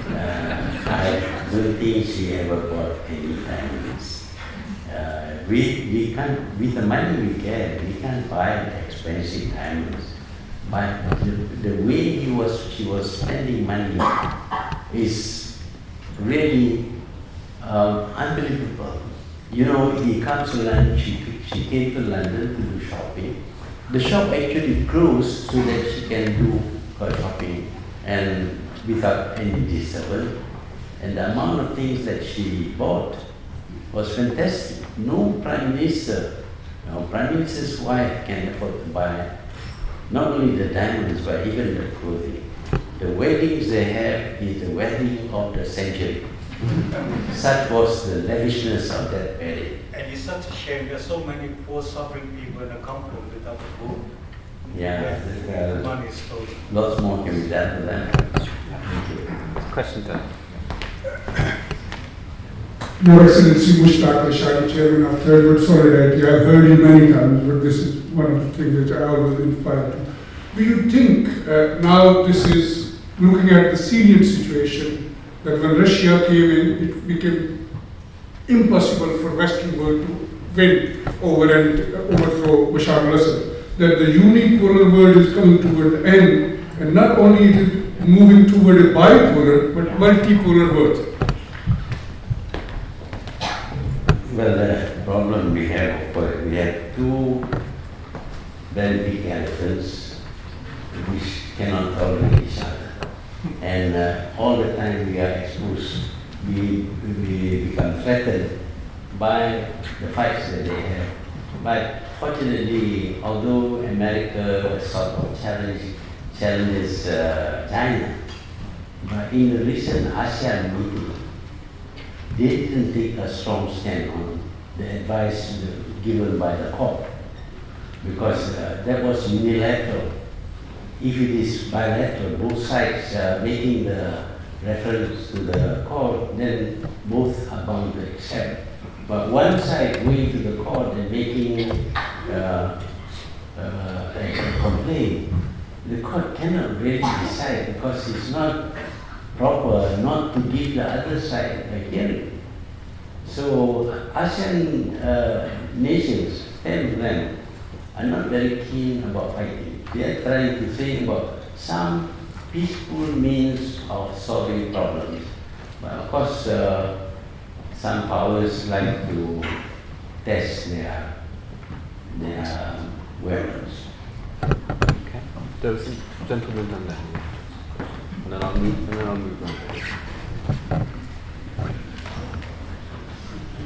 Speaker 3: I don't think she ever bought any diamonds. We can't, with the money we get, we can't buy expensive diamonds. But the way she was spending money is really unbelievable. You know, he comes to London, she came to London to do shopping. The shop actually closed so that she can do her shopping and without any disturbance. And the amount of things that she bought was fantastic. No Prime Minister, Prime Minister's wife can afford to buy not only the diamonds but even the clothing. The weddings they have is the wedding of the century. Such was the lavishness of that period.
Speaker 14: And it's such a shame. There are so many poor suffering people in the Kampung without food.
Speaker 3: Yeah,
Speaker 14: The money is stolen.
Speaker 3: lots more can be done to them. Thank you.
Speaker 1: Question time.
Speaker 15: Your Excellency Mushtaq Rashid, Chairman of Third World Solidarity, I've heard you many times, but this is one of the things that I always inquire to. Do you think now this is looking at the Syrian situation, that when Russia came in, it became impossible for Western world to win over and overthrow Bashar al-Assad, that the unipolar world is coming toward the end, and not only it is moving toward a bipolar, but multipolar world?
Speaker 3: Well, the problem we have two very big elephants which cannot tolerate each other. And all the time we are exposed, we become threatened by the fights that they have. But fortunately, although America sort of challenges China, but in the recent Asean meeting, they didn't take a strong stand on the advice given by the court, because that was unilateral. If it is bilateral, both sides making the reference to the court, then both are bound to accept. But one side going to the court and making a complaint, the court cannot really decide, because it's not proper not to give the other side a hearing. So ASEAN nations, 10 of them, are not very keen about fighting. They are trying to think about some peaceful means of solving problems. But of course, some powers like to test their weapons.
Speaker 1: Okay. There was a gentleman down there. And then I'll move on.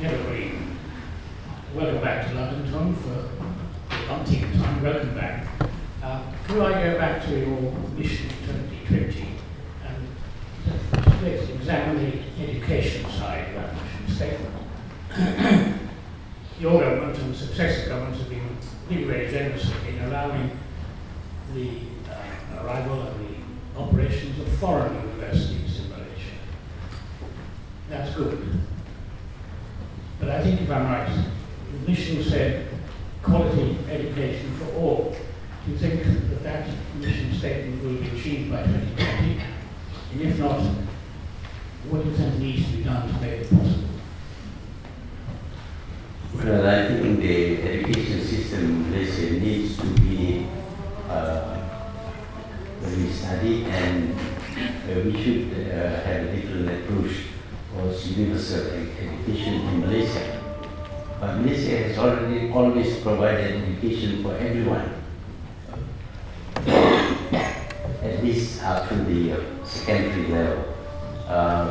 Speaker 16: Everybody, welcome back to London, Tom, for the umpteenth time. Welcome back. Could I go back to your mission 2020 and let's examine the education side of that mission statement? Your government and successive governments have been really very generous in allowing the arrival and the operations of foreign universities in Malaysia. That's good. But I think if I'm right, the mission said quality education for all. Do you think that that mission statement will be achieved by 2020? And if not, what do you think needs to be done to make it possible?
Speaker 3: Well, I think the education system in Malaysia needs to be studied, and we should have a different approach towards universal education in Malaysia. But Malaysia has always provided education for everyone, at least up to the secondary level.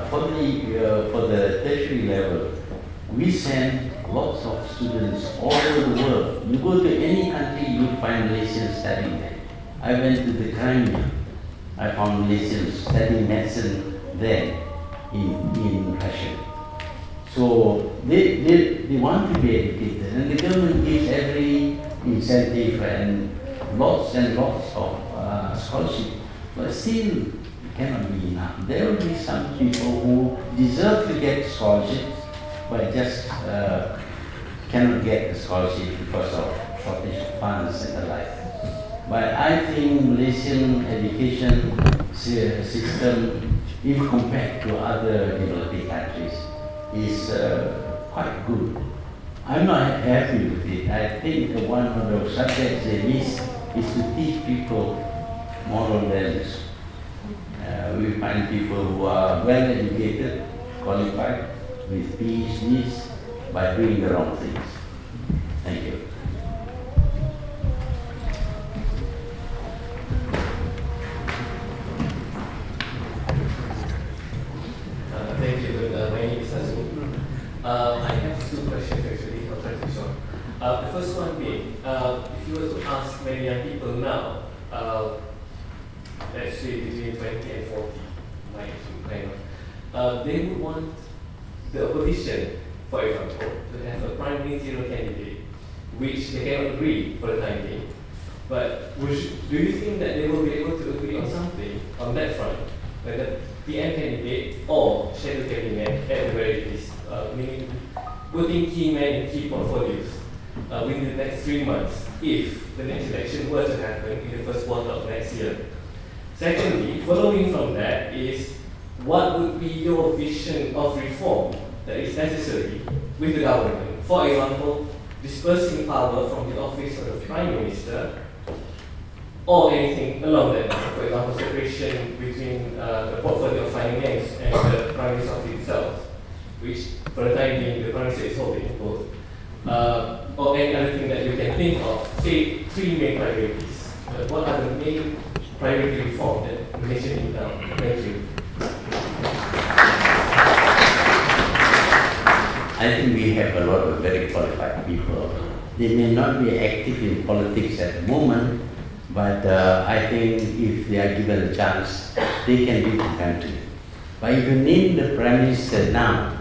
Speaker 3: For the tertiary level, we send lots of students all over the world. You go to any country, you find Malaysians studying there. I went to the Crimea. I found Malaysians studying medicine there in Russia. So they want to be educated, and the government gives every incentive and lots of scholarship. But still, it cannot be enough. There will be some people who deserve to get scholarships, but just cannot get the scholarship because of shortage of funds and the like. But I think Malaysian education system, if compared to other developing countries, is quite good. I'm not happy with it. I think one of the subjects they miss is to teach people moral values. We find people who are well educated, qualified, with PhDs, by doing the wrong things. Thank you.
Speaker 17: Thank you. My name is Saiful. I have two questions actually. I'll try to be short. The first one being, if you were to ask many young people now, let's say between 20 and 40, my kind of, they would want the opposition, for example, to have a prime ministerial candidate, which they cannot agree for the time being. But do you think that they will be able to agree on something on that front, when the PM candidate or shadow cabinet at the very least, meaning putting key men in key portfolios within the next 3 months, if the next election were to happen in the first quarter of next year? Secondly, following from that is, what would be your vision of reform that is necessary with the government? For example, dispersing power from the office of the Prime Minister, or anything along that line. For example, separation between the portfolio of finance and the Prime Minister's office itself, which for the time being the Prime Minister is holding both. Or any other thing that you can think of, say 3 main priorities. What are the main priority reform that Malaysia needs now? Thank you.
Speaker 3: I think we have a lot of very qualified people. They may not be active in politics at the moment, but I think if they are given a chance, they can lead the country. But if you name the Prime Minister now,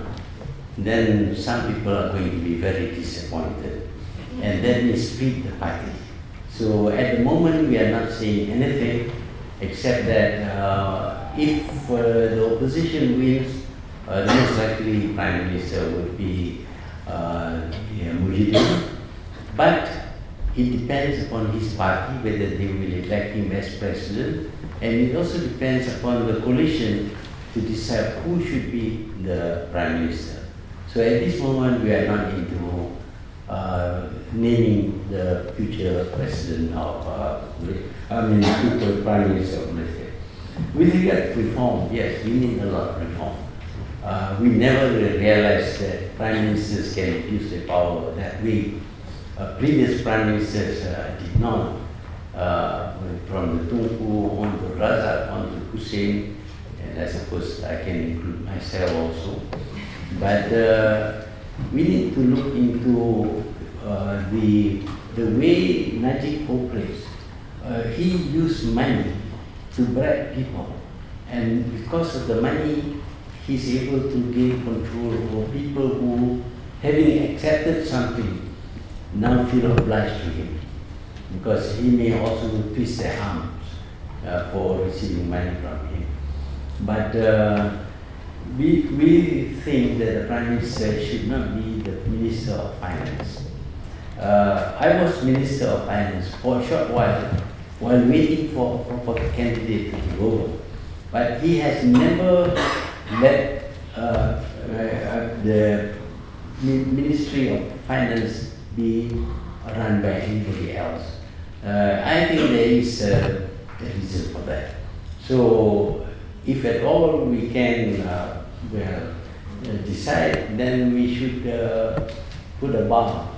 Speaker 3: then some people are going to be very disappointed, and that may split the party. So at the moment, we are not saying anything except that if the opposition wins, the most likely Prime Minister would be Mujahideen. But it depends upon his party whether they will elect him as president, and it also depends upon the coalition to decide who should be the Prime Minister. So at this moment, we are not into naming the future president of, future Prime Minister of Malaysia. With regard to reform, yes, we need a lot of reform. We never realized that Prime Ministers can abuse their power that way. Previous Prime Ministers did not, from the Tunku on to Razak, on to Hussein, and I suppose I can include myself also. But we need to look into the way Najib operates. He used money to bribe people, and because of the money, he's able to gain control over people who, having accepted something, now feel obliged to him, because he may also twist their arms for receiving money from him. But we think that the Prime Minister should not be the Minister of Finance. I was Minister of Finance for a short while waiting for a proper candidate to take over. But he has never let the Ministry of Finance be run by anybody else. I think there is a reason for that. So if at all we can decide, then we should put a bar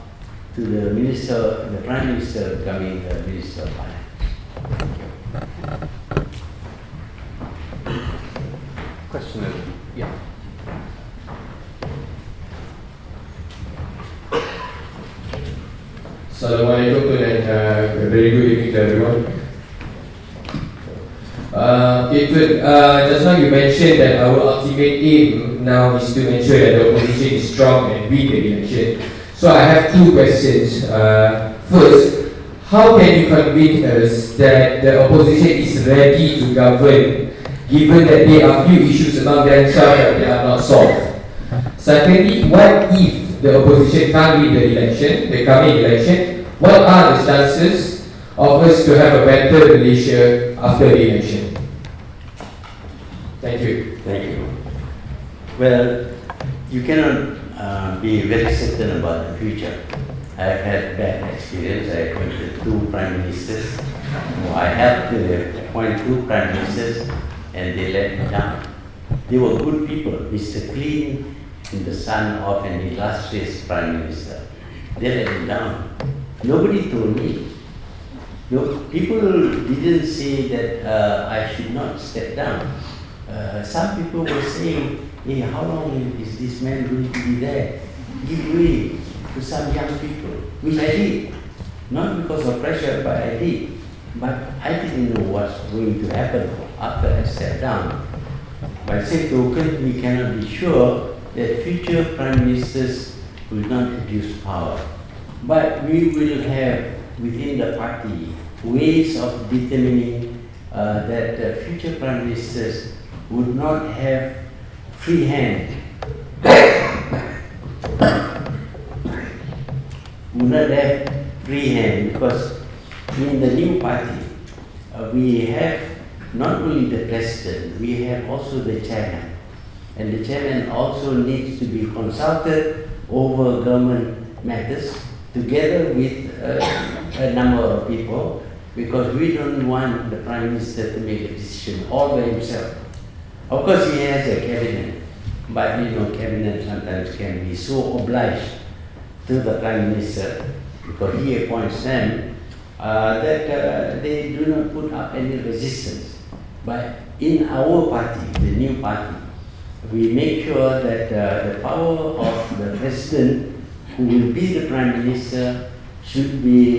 Speaker 3: to the minister, the Prime Minister becoming the Minister of Finance.
Speaker 1: Question over. Yeah.
Speaker 18: Assalamualaikum and very good evening to everyone. Just now you mentioned that our ultimate aim now is to ensure that the opposition is strong and win the election. So I have 2 questions. First, how can you convince us that the opposition is ready to govern, given that there are few issues among themselves that they are not solved? Secondly, what if the opposition can't win the election, the coming election? What are the chances of us to have a better Malaysia after the election? Thank you.
Speaker 3: Thank you. Well, you cannot be very certain about the future. I've had bad experience. I appointed 2 Prime Ministers. I helped to appoint 2 Prime Ministers and they let me down. They were good people. Mr. Clean and the son of an illustrious Prime Minister. They let me down. Nobody told me. No, people didn't say that I should not step down. Some people were saying, hey, how long is this man going to be there? Give way to some young people, which I did. Not because of pressure, but I did. But I didn't know what's going to happen after I stepped down. By same token, we cannot be sure that future prime ministers will not abuse power. But we will have within the party ways of determining that future prime ministers would not have free hand. Would not have free hand, because in the new party we have not only the president, we have also the chairman. And the chairman also needs to be consulted over government matters together with a number of people, because we don't want the prime minister to make a decision all by himself. Of course he has a cabinet, but you know, cabinet sometimes can be so obliged to the prime minister, because he appoints them, that they do not put up any resistance. But in our party, the new party, we make sure that the power of the president, who will be the prime minister, should be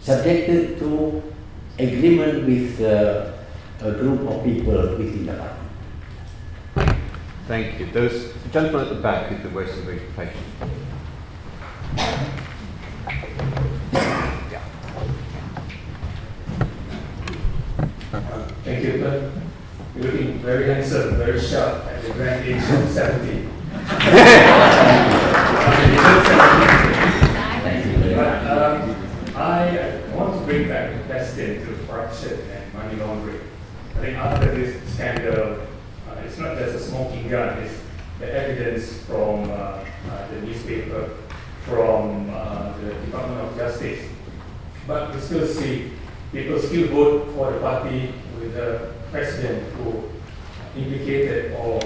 Speaker 3: subjected to agreement with a group of people within the party.
Speaker 1: Thank you. Those gentlemen at the back who've been waiting very patiently.
Speaker 12: Thank you. You're looking very handsome, very sharp at the grand age of 70. I want to bring back the question to corruption and money laundering. I think after this scandal, it's not just a smoking gun, it's the evidence from the newspaper, from the Department of Justice. But we still see people still vote for the party with the president who indicated or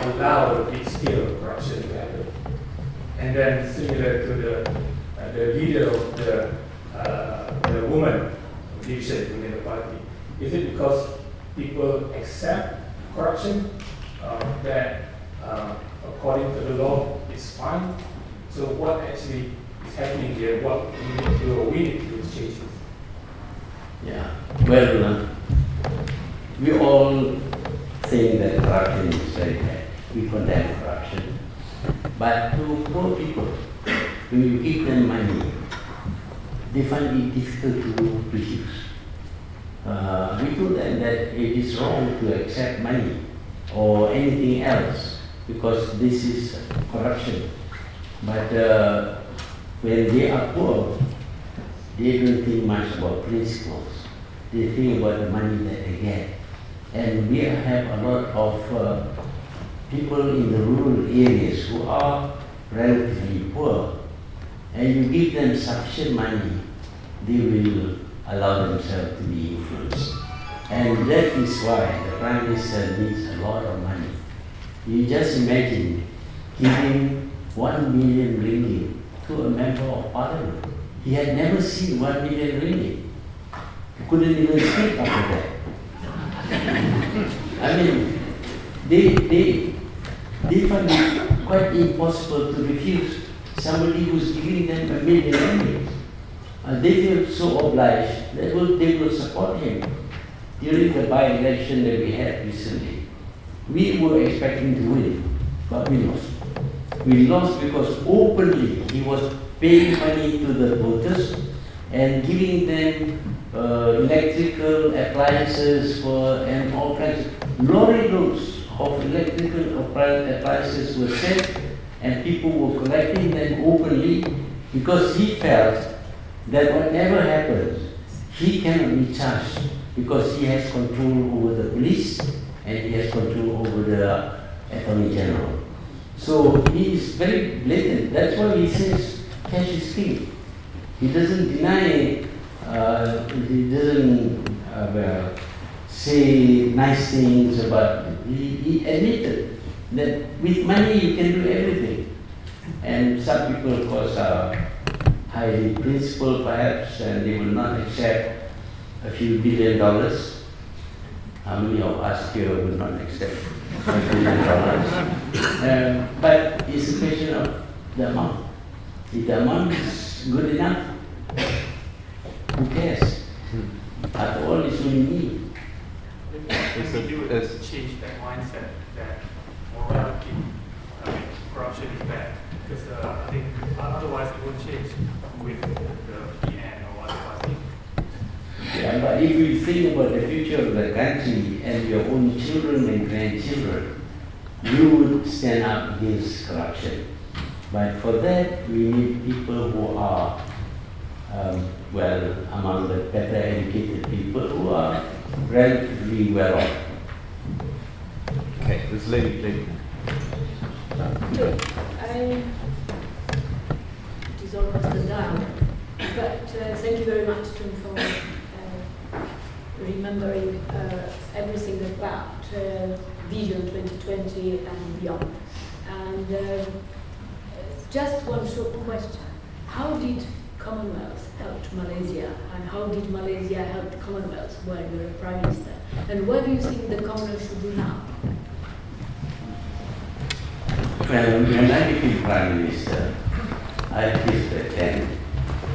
Speaker 12: allowed a big scale of corruption to happen. And then similar to the leader of the woman division within the party. Is it because people accept corruption that according to the law is fine? So what actually is happening here? What we need to do or we need to do is change this?
Speaker 3: Yeah, well, we all think that corruption is very bad. We condemn corruption. But to poor people, when you give them money, they find it difficult to refuse. We told them that it is wrong to accept money or anything else because this is corruption. But when they are poor, they don't think much about principles. They think about the money that they get. And we have a lot of people in the rural areas who are relatively poor, and you give them sufficient money, they will allow themselves to be influenced. And that is why the Prime Minister needs a lot of money. You just imagine giving 1 million ringgit to a member of parliament. He had never seen 1 million ringgit. He couldn't even speak after that. I mean, they find it quite impossible to refuse somebody who's giving them 1 million ringgit. They feel so obliged that they will support him. During the by-election that we had recently, we were expecting to win, but we lost. We lost because openly he was paying money to the voters and giving them electrical appliances and all kinds of loads of electrical appliances were sent, and people were collecting them openly because he felt that whatever happens, he cannot be charged because he has control over the police and he has control over the Attorney General. So he is very blatant. That's why he says cash is king. He doesn't deny, he doesn't say nice things about it. He admitted that with money you can do everything. And some people, of course, are highly principled perhaps, and they will not accept a few $1 billion. How many of us here will not accept $1 billion? But it's a question of the amount. If the amount is good enough, who cares? After all, it's only me.
Speaker 10: What we do is change that mindset that morality, corruption is bad. Because I think otherwise it won't change with the PN or other party.
Speaker 3: Yeah, but if we think about the future of the country and your own children and grandchildren, you would stand up against corruption. But for that, we need people who are, well, among the better educated people who are relatively well off.
Speaker 1: Okay, this lady.
Speaker 19: It is almost a down, but thank you very much, Tim, for remembering everything about Vision 2020 and beyond. And just one short question. How did Commonwealth help Malaysia, and how did Malaysia help the Commonwealth while you were Prime Minister? And what do you think the Commonwealth should do now?
Speaker 3: Well, when I became Prime Minister, I used to attend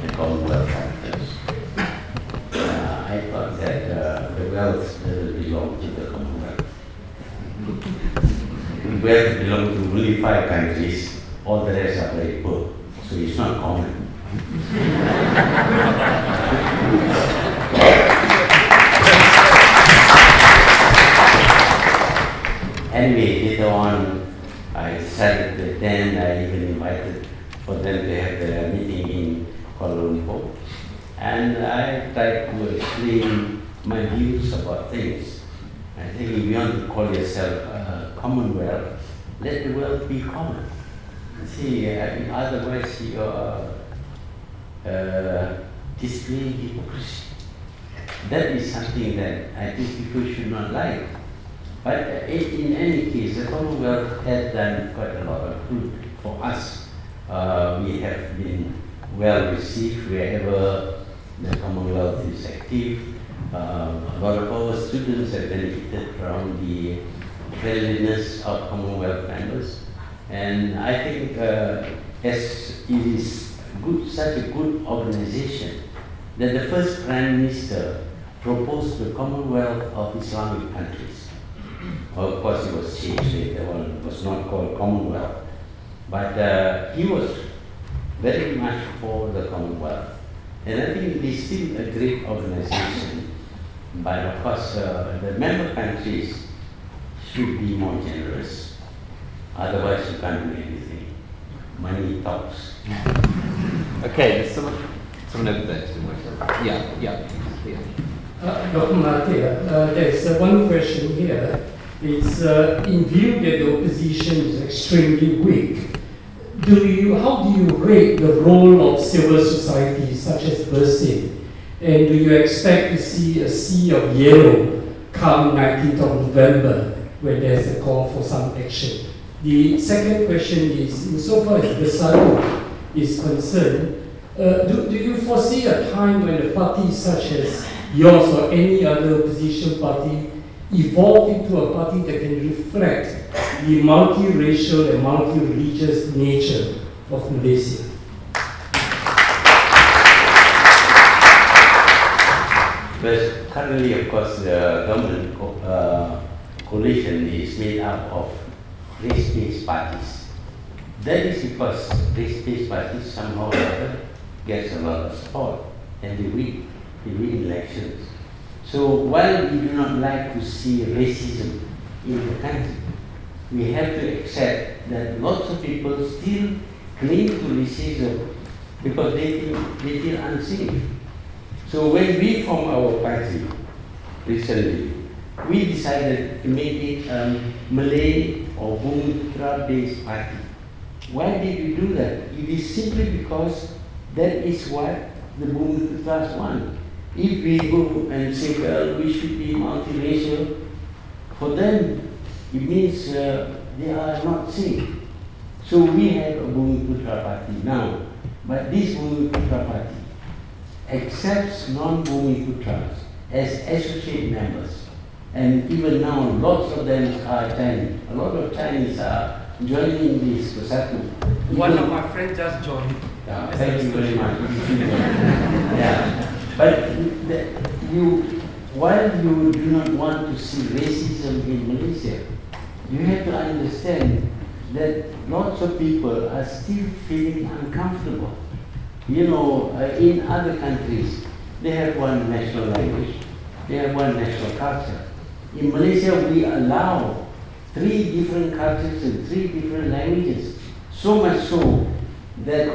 Speaker 3: the Commonwealth Conference. I thought that the wealth doesn't belong to the Commonwealth. The wealth belongs to only 5 countries, all the rest are very poor, so it's not common. Anyway, later on, I decided to attend. I even invited for them to have the meeting in Kuala Lumpur. And I tried to explain my views about things. I think if you want to call yourself a Commonwealth, let the wealth be common. See, otherwise you are displaying hypocrisy. That is something that I think people should not like. But in any case, the Commonwealth has done quite a lot of good for us. We have been well received wherever the Commonwealth is active. A lot of our students have benefited from the friendliness of Commonwealth members. And I think as it is such a good organization that the first Prime Minister proposed the Commonwealth of Islamic countries. Well, of course, it was changed later on. It was not called Commonwealth. But he was very much for the Commonwealth. And I think it is still a great organization. But of course, the member countries should be more generous. Otherwise, you can't do anything. Money talks.
Speaker 1: Okay, there's someone over there. Yeah.
Speaker 20: Dr. Mahathir, there's one question here. It's in view that the opposition is extremely weak, how do you rate the role of civil society such as Bersatu? And do you expect to see a sea of yellow come 19th of November when there's a call for some action? The second question is, insofar as Bersatu is concerned, do you foresee a time when a party such as yours or any other opposition party evolve into a party that can reflect the multiracial and multi-religious nature of Malaysia?
Speaker 3: But currently, of course, the government coalition is made up of race-based parties. That is because race-based parties somehow or other gets a lot of support and they win elections. So while we do not like to see racism in the country, we have to accept that lots of people still cling to racism because they feel unsafe. So when we formed our party recently, we decided to make it a Malay or Bumiputera based party. Why did we do that? It is simply because that is what the Bumiputeras want. If we go and say, well, we should be multiracial, for them it means they are not safe. So we have a Bumiputera party now, but this Bumiputera party accepts non-Bumiputeras as associate members. And even now, lots of them are Chinese. A lot of Chinese are joining this Bersatu.
Speaker 12: One of my friends just joined.
Speaker 3: Thank you very much. Yeah. But while you do not want to see racism in Malaysia, you have to understand that lots of people are still feeling uncomfortable. You know, in other countries, they have one national language, they have one national culture. In Malaysia, we allow 3 different cultures and 3 different languages. So much so that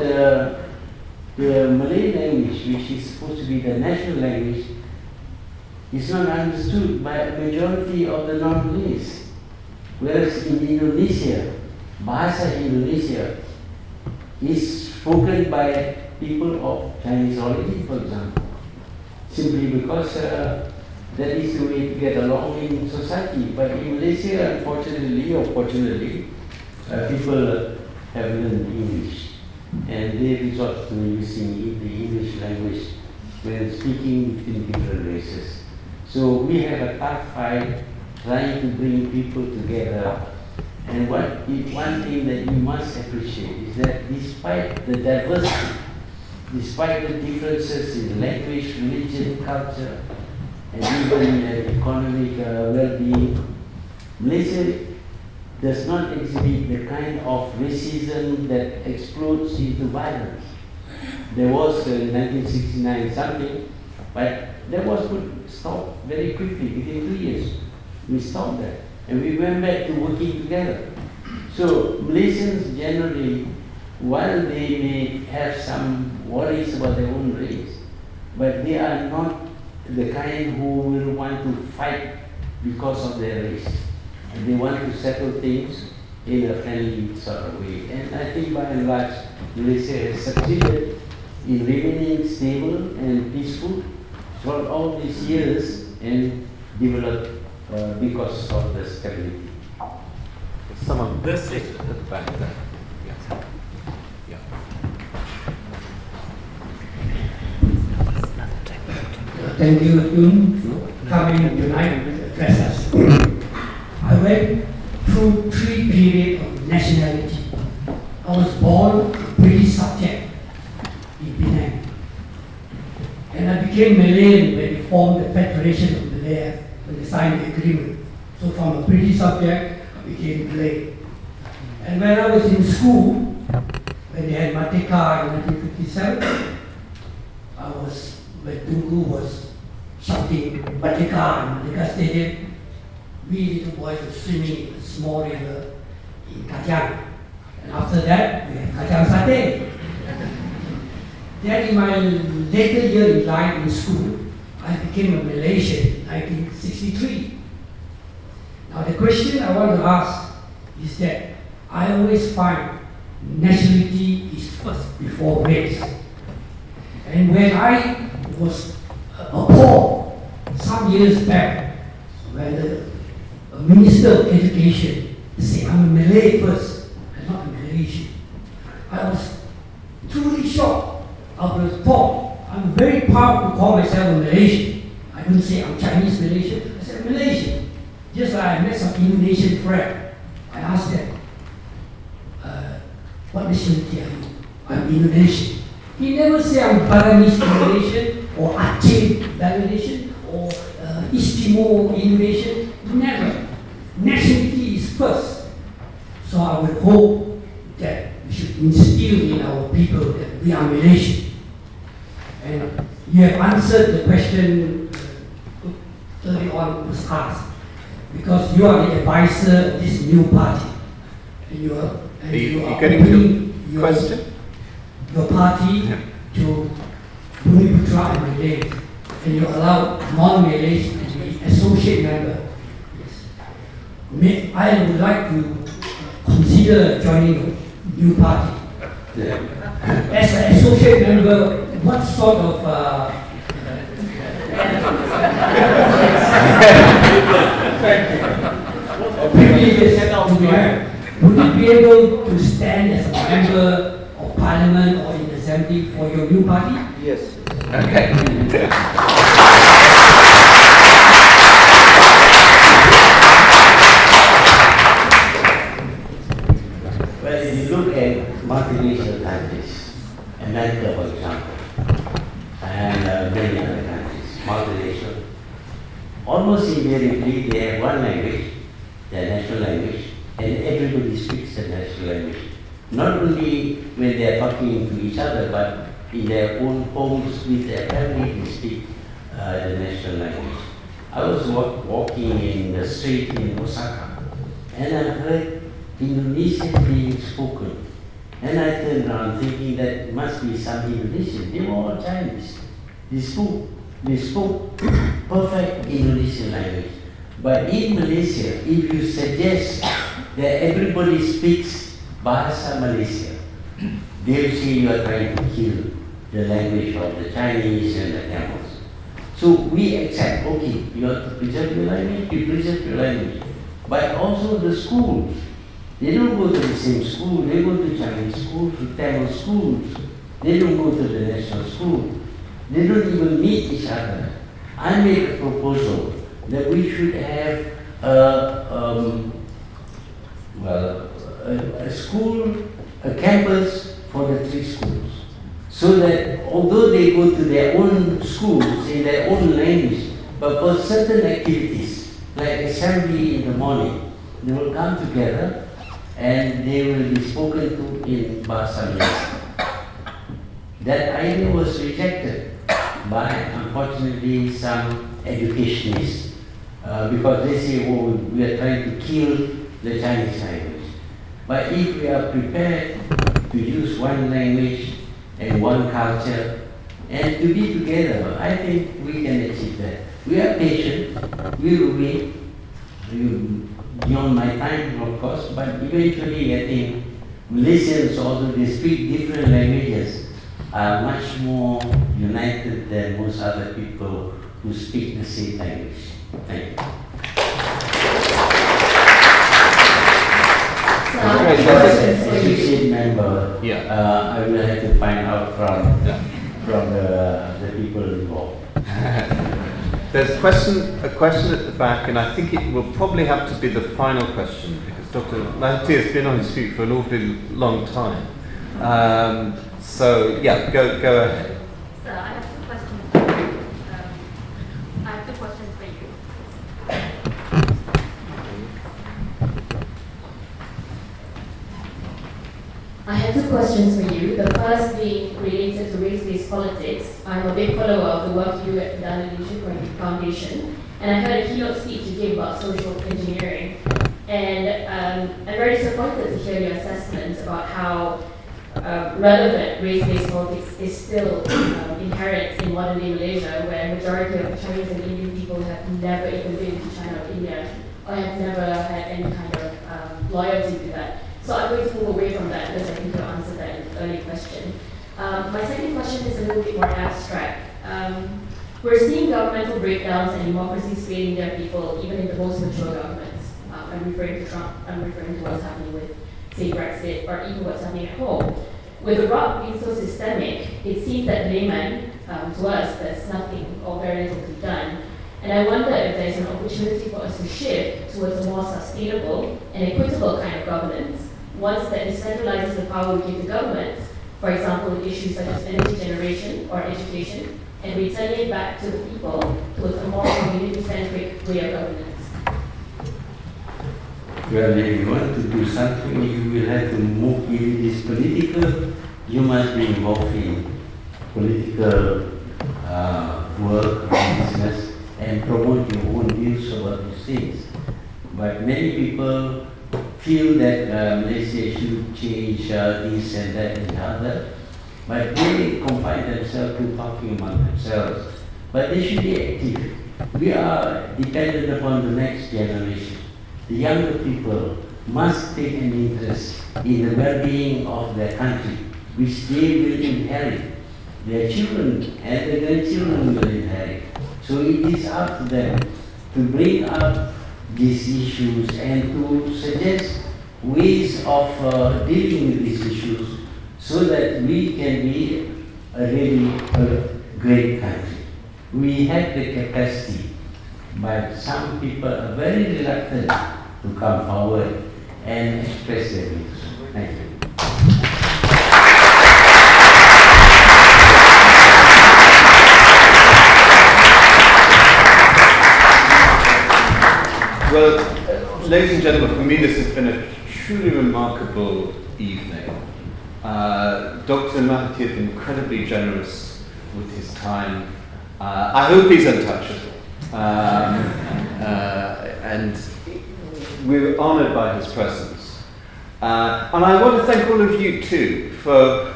Speaker 3: the Malay language, which is supposed to be the national language, is not understood by a majority of the non-Malays. Whereas in Indonesia, Bahasa Indonesia is spoken by people of Chinese origin, for example, simply because that is the way to get along in society. But in Malaysia, unfortunately or fortunately, people have learned English, and they resort to using the English language when speaking between different races. So we have a tough fight trying to bring people together. And one thing that you must appreciate is that despite the diversity, despite the differences in language, religion, culture, and even economic well-being, Malaysia does not exhibit the kind of racism that explodes into violence. There was in 1969 something, but that was stopped very quickly, within 2 years. We stopped that, and we went back to working together. So Malaysians generally, while they may have some worries about their own race, but they are not the kind who will want to fight because of their race. And they want to settle things in a friendly sort of way. And I think by and large, Malaysia has succeeded in remaining stable and peaceful throughout all these years and developed because of the stability.
Speaker 1: Someone this at the back there. Yes. Yeah.
Speaker 21: Thank you, Yun, coming tonight to address us. I went through 3 periods of nationality. I was born a British subject in Penang. And I became Malayan when we formed the Federation of Malaya, when they signed the agreement. So from a British subject, I became Malay. And when I was in school, when they had Merdeka in 1957, when Tunku was shouting Merdeka in Merdeka Stadium, we little boys were swimming in a small river in Kajang. And after that, we had Kajang Satay. Then in my later year in life in school, I became a Malaysian in 1963. Now the question I want to ask is that I always find nationality is first before race. And when I was appalled some years back, when the Minister of Education said I'm a Malay first and not a Malaysian, I was truly shocked. I was thought I'm very proud to call myself a Malaysian. I don't say I'm Chinese Malaysian, I said Malaysian. Just like I met some Indonesian friend, I asked them, what nationality are you? I'm Indonesian. He never said I'm Balinese Indonesian or Aceh Indonesian or East Timor Indonesian. Never. Nationality is first. So I would hope that we should instill in our people that we are Malaysian. And you have answered the question early on was asked, because you are the advisor of this new party. And you are
Speaker 1: getting to your question?
Speaker 21: Your party to Bumi-Putra and Malays, and you allow non-Malays to be associate member. Yes. I would like to consider joining a new party. As an associate member, what sort of privileges do we have? Would you be able to stand as a member of parliament or in the assembly for your new party?
Speaker 1: Yes. Okay.
Speaker 3: Well, if you look at multiracial countries, America, for example, and many other countries, multiracial, almost invariably they have one language, their national language, and everybody speaks the national language. Not only when they are talking to each other, but in their own homes with their family, they speak the national language. I was walking in the street in Osaka, and I heard Indonesian being spoken. And I turned around thinking that must be some Indonesian. They were all Chinese. They spoke perfect Indonesian language. But in Malaysia, if you suggest that everybody speaks Bahasa Malaysia, they'll say you are trying to kill the language of the Chinese and the Tamils. So we accept, okay, you have to preserve your language, you preserve your language. But also the schools, they don't go to the same school, they go to Chinese schools, to Tamil schools. They don't go to the national school. They don't even meet each other. I made a proposal that we should have a school, a campus for the 3 schools. So that although they go to their own schools in their own language, but for certain activities, like assembly in the morning, they will come together and they will be spoken to in Bahasa Malaysia. That idea was rejected by, unfortunately, some educationists because they say, oh, we are trying to kill the Chinese language. But if we are prepared to use one language and one culture and to be together, I think we can achieve that. We are patient, we will wait, beyond my time, of course, but eventually I think Malaysians, although they speak different languages, are much more united than most other people who speak the same language. Thank you. Associate member, I will have to find out from the people involved.
Speaker 1: There's a question at the back, and I think it will probably have to be the final question because Dr. Mahathir has been on his feet for an awfully long time. So yeah, go ahead.
Speaker 2: Sir, I have 2 questions for you. I have 2 questions for you. I have 2 questions for you. The first being related to race-based politics. I'm a big follower of the work you do at the Admrl-Gen Foundation, and I heard a keynote speech you gave about social engineering. And I'm very disappointed to hear your assessment about how relevant race-based politics is still inherent in modern-day Malaysia, where a majority of Chinese and Indian people have never even been to China or India, or have never had any kind of loyalty to that. So I'm going to move away from that because I think you answered that in the earlier question. My second question is a little bit more abstract. We're seeing governmental breakdowns and democracies failing their people, even in the most mature governments. I'm referring to Trump, I'm referring to what's happening with, say, Brexit, or even what's happening at home. With the rot being so systemic, it seems that layman, to us, there's nothing or very little to be done. And I wonder if there's an opportunity for us to shift towards a more sustainable and equitable kind of governance, once that decentralizes the power we give to governments, for example, with issues such as energy generation or education, and returning it back to the people towards a more community-centric way of governance.
Speaker 3: Well, if you want to do something, you will have to move. If it is political, you must be involved in political work or business and promote your own views about these things. But many people feel that Malaysia should change this and that and the other, but they confine themselves to talking among themselves. But they should be active. We are dependent upon the next generation. The younger people must take an interest in the well-being of their country, which they will inherit. Their children and their grandchildren will inherit. So it is up to them to bring up these issues and to suggest ways of dealing with these issues so that we can be really a great country. We have the capacity, but some people are very reluctant to come forward and express their views. Thank you.
Speaker 1: Well, ladies and gentlemen, for me this has been a truly remarkable evening. Dr. Mahathir is incredibly generous with his time. I hope he's untouchable. And we're honoured by his presence. And I want to thank all of you too for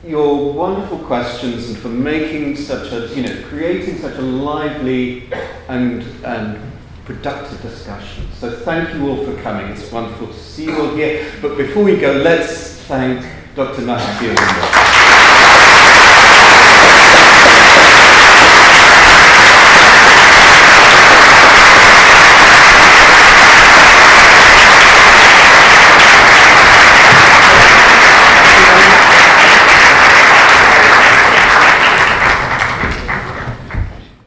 Speaker 1: your wonderful questions and for making such a, creating such a lively and productive discussion. So thank you all for coming. It's wonderful to see you all here. But before we go, let's thank Dr. Mahathir.